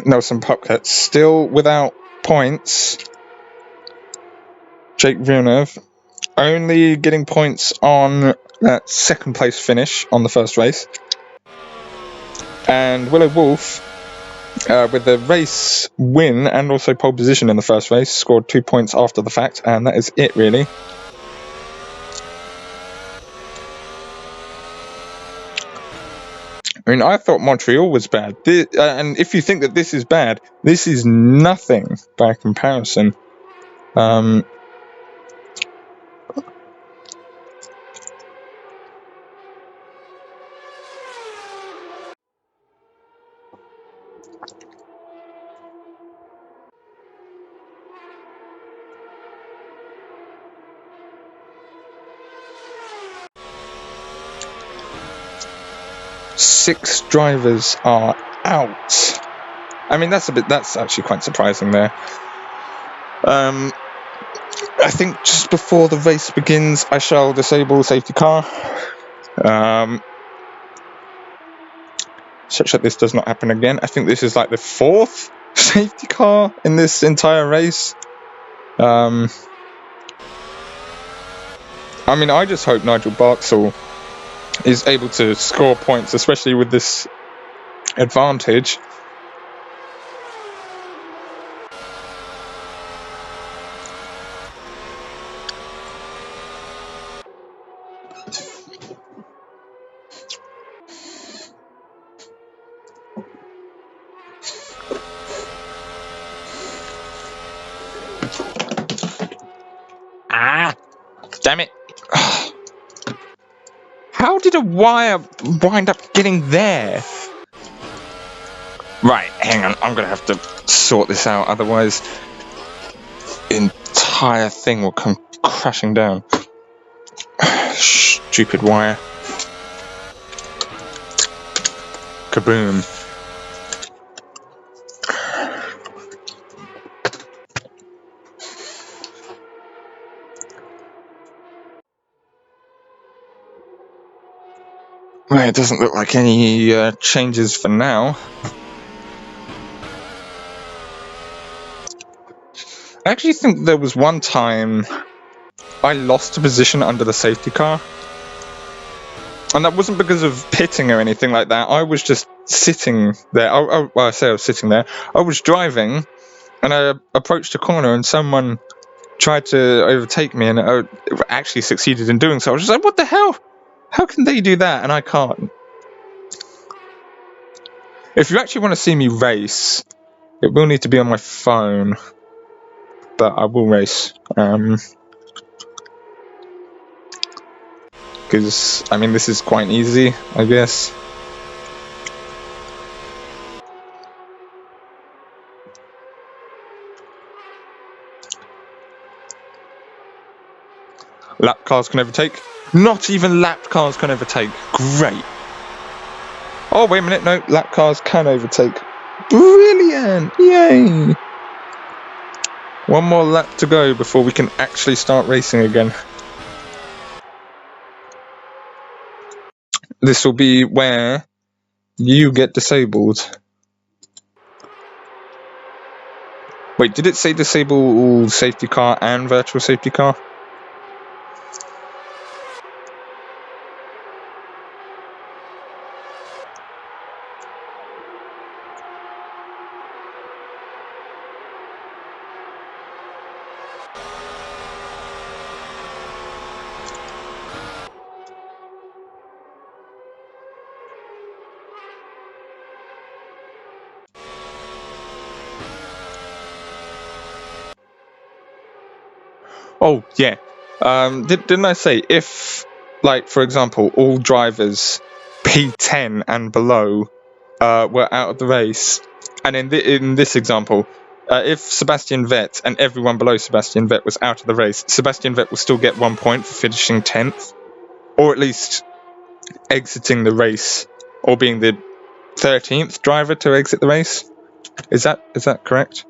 Nelson Popket still without points. Jake Villeneuve only getting points on that second place finish on the first race. And Willow Wolf, with the race win and also pole position in the first race, scored 2 points after the fact, and that is it really. I mean, I thought Montreal was bad, and if you think that this is bad, this is nothing by comparison. Six drivers are out. I mean, that's actually quite surprising there. I think just before the race begins, I shall disable the safety car. Such that this does not happen again. I think this is like the 4th safety car in this entire race. I mean, I just hope Nigel Barksall is able to score points, especially with this advantage. Damn it. How did a wire wind up getting there? Right, hang on. I'm going to have to sort this out. Otherwise, the entire thing will come crashing down. Stupid wire. Kaboom. Well, it doesn't look like any changes for now. I actually think there was one time I lost a position under the safety car. And that wasn't because of pitting or anything like that. I was just sitting there. Well, I say I was sitting there. I was driving, and I approached a corner, and someone tried to overtake me, and I actually succeeded in doing so. I was just like, what the hell? How can they do that and I can't? If you actually want to see me race, it will need to be on my phone. But I will race. Because, I mean, this is quite easy, I guess. Lap cars can overtake. Not even lap cars can overtake. Great. Oh, wait a minute. No, lap cars can overtake. Brilliant. Yay. One more lap to go before we can actually start racing again. This will be where you get disabled. Wait, did it say disable safety car and virtual safety car? Oh, yeah. Didn't I say if, like, for example, all drivers P10 and below were out of the race, and in this example, if Sebastian Vettel and everyone below Sebastian Vettel was out of the race, Sebastian Vettel will still get 1 point for finishing 10th, or at least exiting the race, or being the 13th driver to exit the race. Is that correct?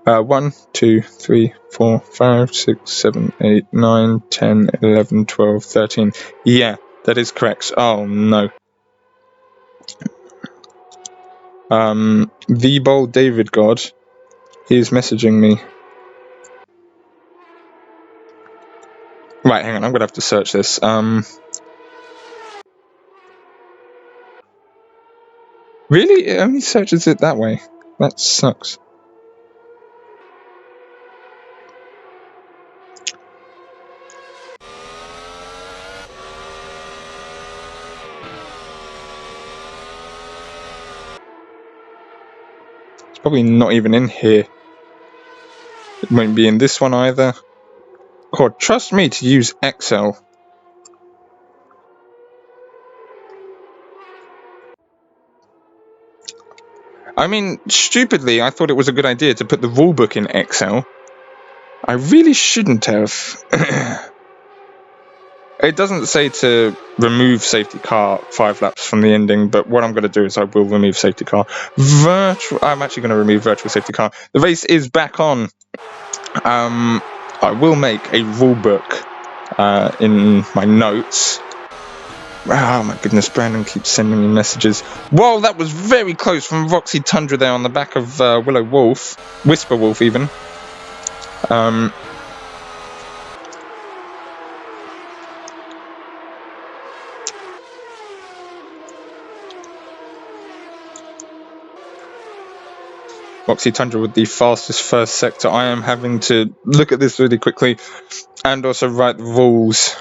1, 2, 3, 4, 5, 6, 7, 8, 9, 10, 11, 12, 13. Yeah, that is correct. Oh no. The Bold David God, he's messaging me. Right, hang on, I'm gonna have to search this. Really? It only searches it that way. That sucks. It's probably not even in here. It won't be in this one either. Oh, trust me to use Excel. I mean, stupidly, I thought it was a good idea to put the rulebook in Excel. I really shouldn't have. It doesn't say to remove safety car 5 laps from the ending, but what I'm going to do is I will remove safety car. I'm actually going to remove virtual safety car. The race is back on. I will make a rulebook in my notes. Oh my goodness, Brandon keeps sending me messages. Whoa, that was very close from Roxy Tundra there on the back of Willow Wolf. Whisper Wolf, even. Roxy Tundra with the fastest first sector. I am having to look at this really quickly and also write the rules.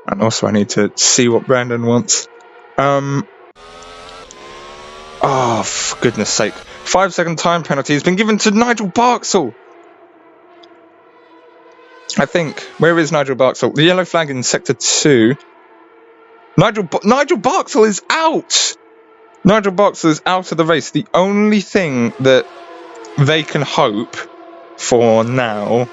And also I need to see what Brandon wants. Oh, for goodness sake. 5-second time penalty has been given to Nigel Barksall. I think. Where is Nigel Barksall? The yellow flag in sector 2. Nigel Barksall is out! Nigel Barksall is out of the race. The only thing that they can hope for now,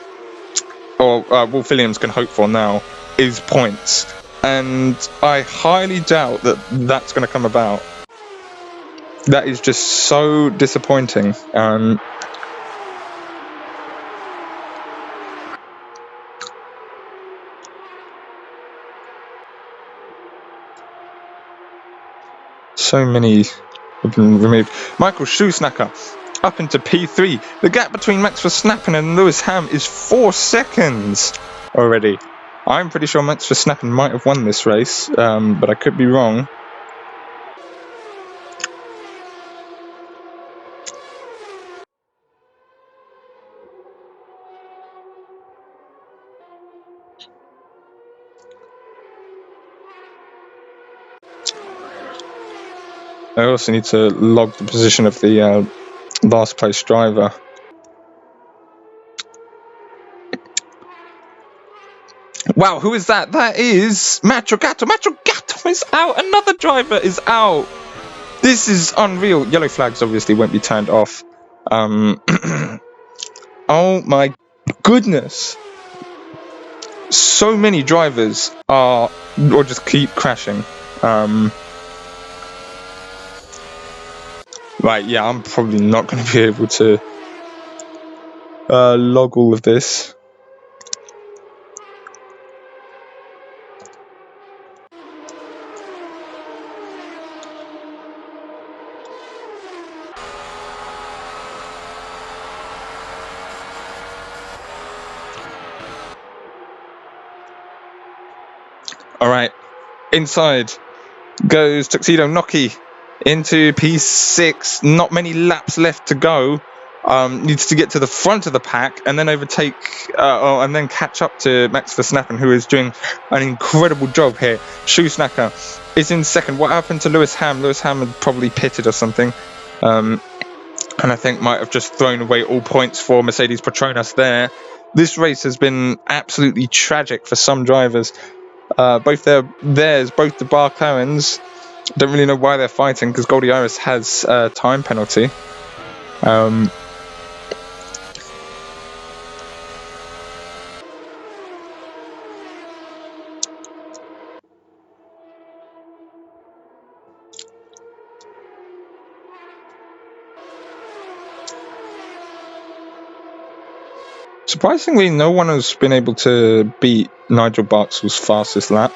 or Wolf Williams can hope for now, is points. And I highly doubt that that's going to come about. That is just so disappointing. So many have been removed. Michael Shoesnacker up into P3. The gap between Max Verstappen and Lewis Ham is 4 seconds already. I'm pretty sure Max Verstappen might have won this race, but I could be wrong. I also need to log the position of the last place driver. Wow, who is that? That is Macho Gatto. Macho Gatto is out. Another driver is out. This is unreal. Yellow flags obviously won't be turned off. Oh my goodness. So many drivers or just keep crashing. Right, yeah, I'm probably not going to be able to log all of this. Alright, inside goes Tuxedo Noki into P6. Not many laps left to go. Needs to get to the front of the pack and then overtake and then catch up to Max Verstappen, who is doing an incredible job here. Shoesnacker is in second. What happened to Lewis Ham? Lewis Ham had probably pitted or something. And I think might have just thrown away all points for Mercedes Petronas there. This race has been absolutely tragic for some drivers. Both the Barclarens, don't really know why they're fighting because Goldie Iris has a time penalty. Surprisingly, no one has been able to beat Nigel Barksdale's fastest lap.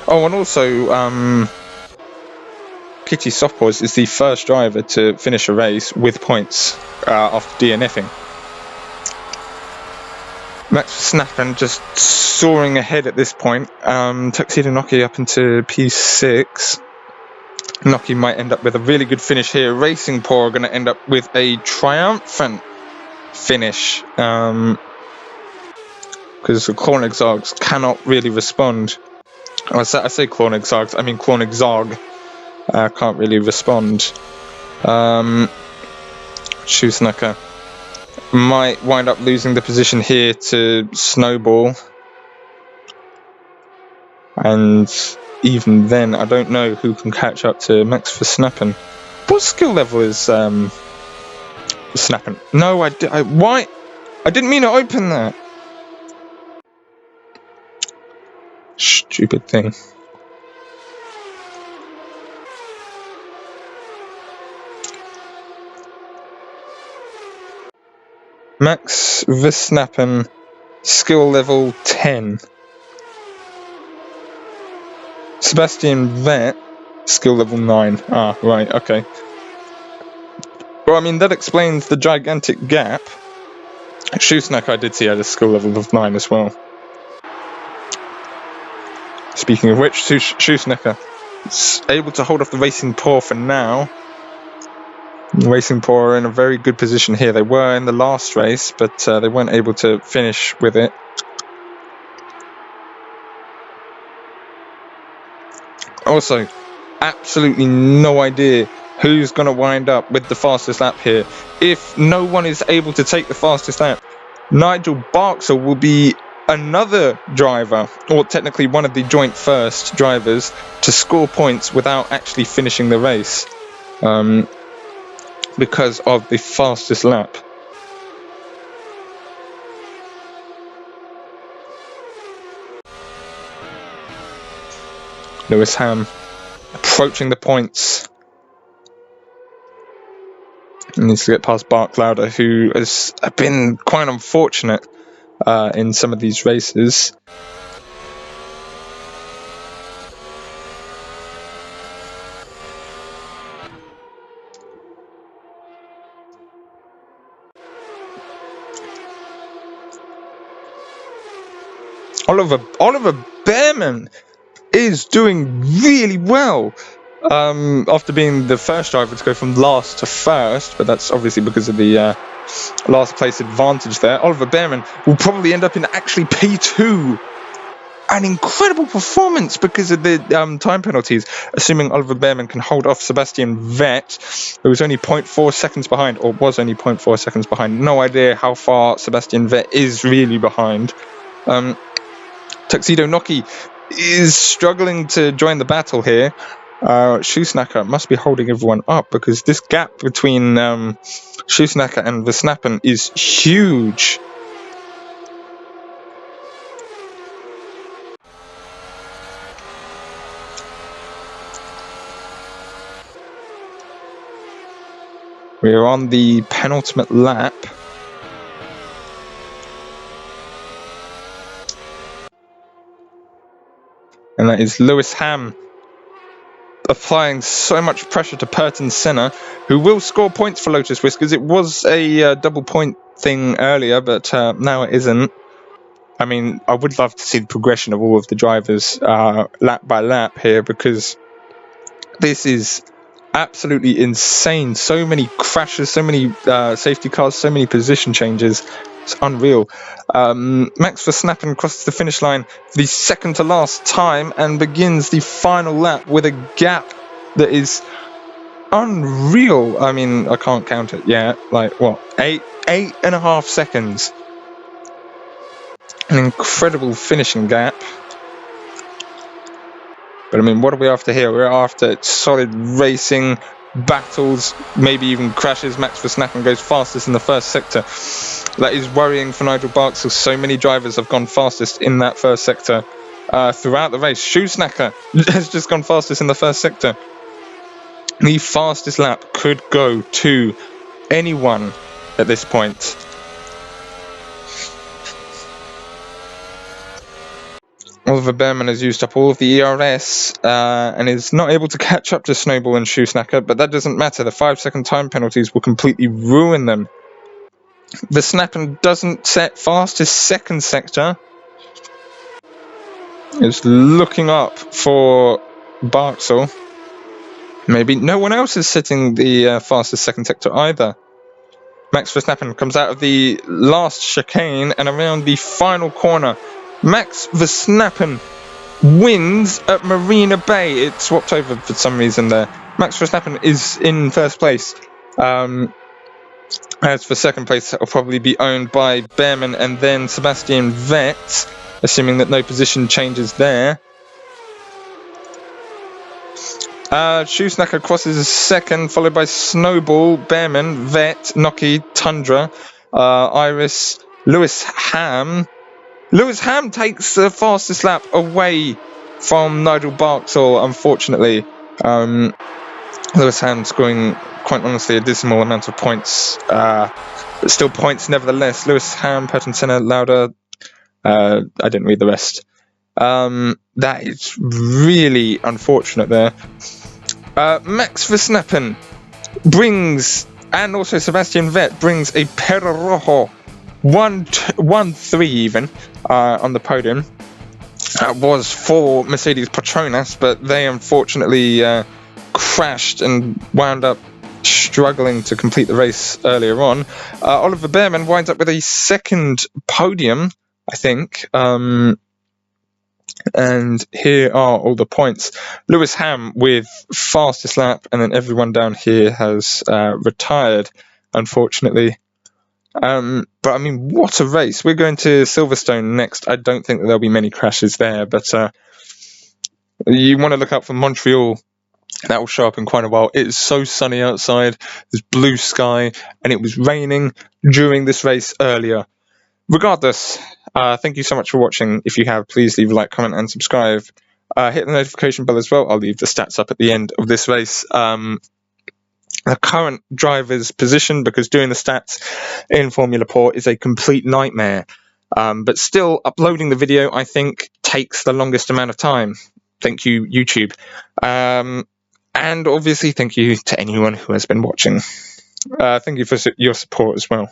Oh, and also, Kitty Softpaws is the first driver to finish a race with points after DNFing. Max Verstappen just soaring ahead at this point. Tuxedo Noki up into P6. Noki might end up with a really good finish here. Racing Paw are going to end up with a triumphant finish. Because the Cornexargs cannot really respond. I say Cornexargs, I mean Cornexarg can't really respond. Schusnacker might wind up losing the position here to Snowball. And even then, I don't know who can catch up to Max Verstappen. What skill level is Verstappen? No, why? I didn't mean to open that. Stupid thing. Max Verstappen, skill level 10. Sebastian Vettel, skill level 9. Ah, right, okay. Well, I mean, that explains the gigantic gap. Schusnacker, I did see, had a skill level of 9 as well. Speaking of which, Schusnacker is able to hold off the Racing Paw for now. Racing Paw are in a very good position here. They were in the last race, but they weren't able to finish with it. Also, absolutely no idea who's going to wind up with the fastest lap here. If no one is able to take the fastest lap, Nigel Barksdale will be another driver, or technically one of the joint first drivers, to score points without actually finishing the race. Because of the fastest lap. Lewis Ham approaching the points. He needs to get past Bart Lauder, who has been quite unfortunate in some of these races. Oliver Behrman is doing really well. After being the first driver to go from last to first, but that's obviously because of the last place advantage there. Oliver Behrman will probably end up in actually P2. An incredible performance because of the time penalties, assuming Oliver Behrman can hold off Sebastian Vettel, who was only 0.4 seconds behind, or was only 0.4 seconds behind. No idea how far Sebastian Vettel is really behind. Tuxedo Noki is struggling to join the battle here. Schusnacker must be holding everyone up because this gap between Schusnacker and Verstappen is huge. We're on the penultimate lap. And that is Lewis Ham applying so much pressure to Purton Senna, who will score points for Lotus Whiskers. It was a double point thing earlier, but now it isn't. I mean, I would love to see the progression of all of the drivers lap by lap here, because this is absolutely insane. So many crashes, so many safety cars, so many position changes. It's unreal. Max Verstappen crosses the finish line for the second to last time and begins the final lap with a gap that is unreal. I mean, I can't count it yet. Like, what? 8.5 seconds. An incredible finishing gap. But I mean, what are we after here? We're after solid racing, battles, maybe even crashes. Max Verstappen goes fastest in the first sector. That is worrying for Nigel Barksdale. So many drivers have gone fastest in that first sector. throughout the race. Shoesnacker has just gone fastest in the first sector. The fastest lap could go to anyone at this point. Oliver Behrman has used up all of the ERS and is not able to catch up to Snowball and Shoesnacker, but that doesn't matter. The 5-second time penalties will completely ruin them. Verstappen doesn't set fastest second sector. Is looking up for Barksall. Maybe no one else is setting the fastest second sector either. Max Verstappen comes out of the last chicane and around the final corner. Max Verstappen wins at Marina Bay. It swapped over for some reason there. Max Verstappen is in first place. As for second place, that will probably be owned by Behrman and then Sebastian Vettel, assuming that no position changes there. Shoesnacker crosses second, followed by Snowball, Behrman, Vettel, Noki, Tundra, Iris, Lewis Ham. Lewis Ham takes the fastest lap away from Nigel Barksall, unfortunately. Lewis Ham scoring, quite honestly, a dismal amount of points, but still points nevertheless. Lewis Ham, Patton Lauder, I didn't read the rest. That is really unfortunate there. Max Verstappen brings, and also Sebastian Vettel brings a Perrojo 1-3 even on the podium. That was for Mercedes Petronas, but they unfortunately crashed and wound up struggling to complete the race earlier on. Oliver Behrman winds up with a second podium, I think. And here are all the points. Lewis Ham with fastest lap, and then everyone down here has retired, unfortunately. But I mean, what a race. We're going to Silverstone next. I don't think that there'll be many crashes there, but you want to look out for Montreal. That will show up in quite a while. It is so sunny outside. There's blue sky, and it was raining during this race earlier. Regardless, thank you so much for watching. If you have, please leave a like, comment, and subscribe. Hit the notification bell as well. I'll leave the stats up at the end of this race. The current driver's position, because doing the stats in Formula Port is a complete nightmare. But still, uploading the video, I think, takes the longest amount of time. Thank you, YouTube. And obviously, thank you to anyone who has been watching. Thank you for your support as well.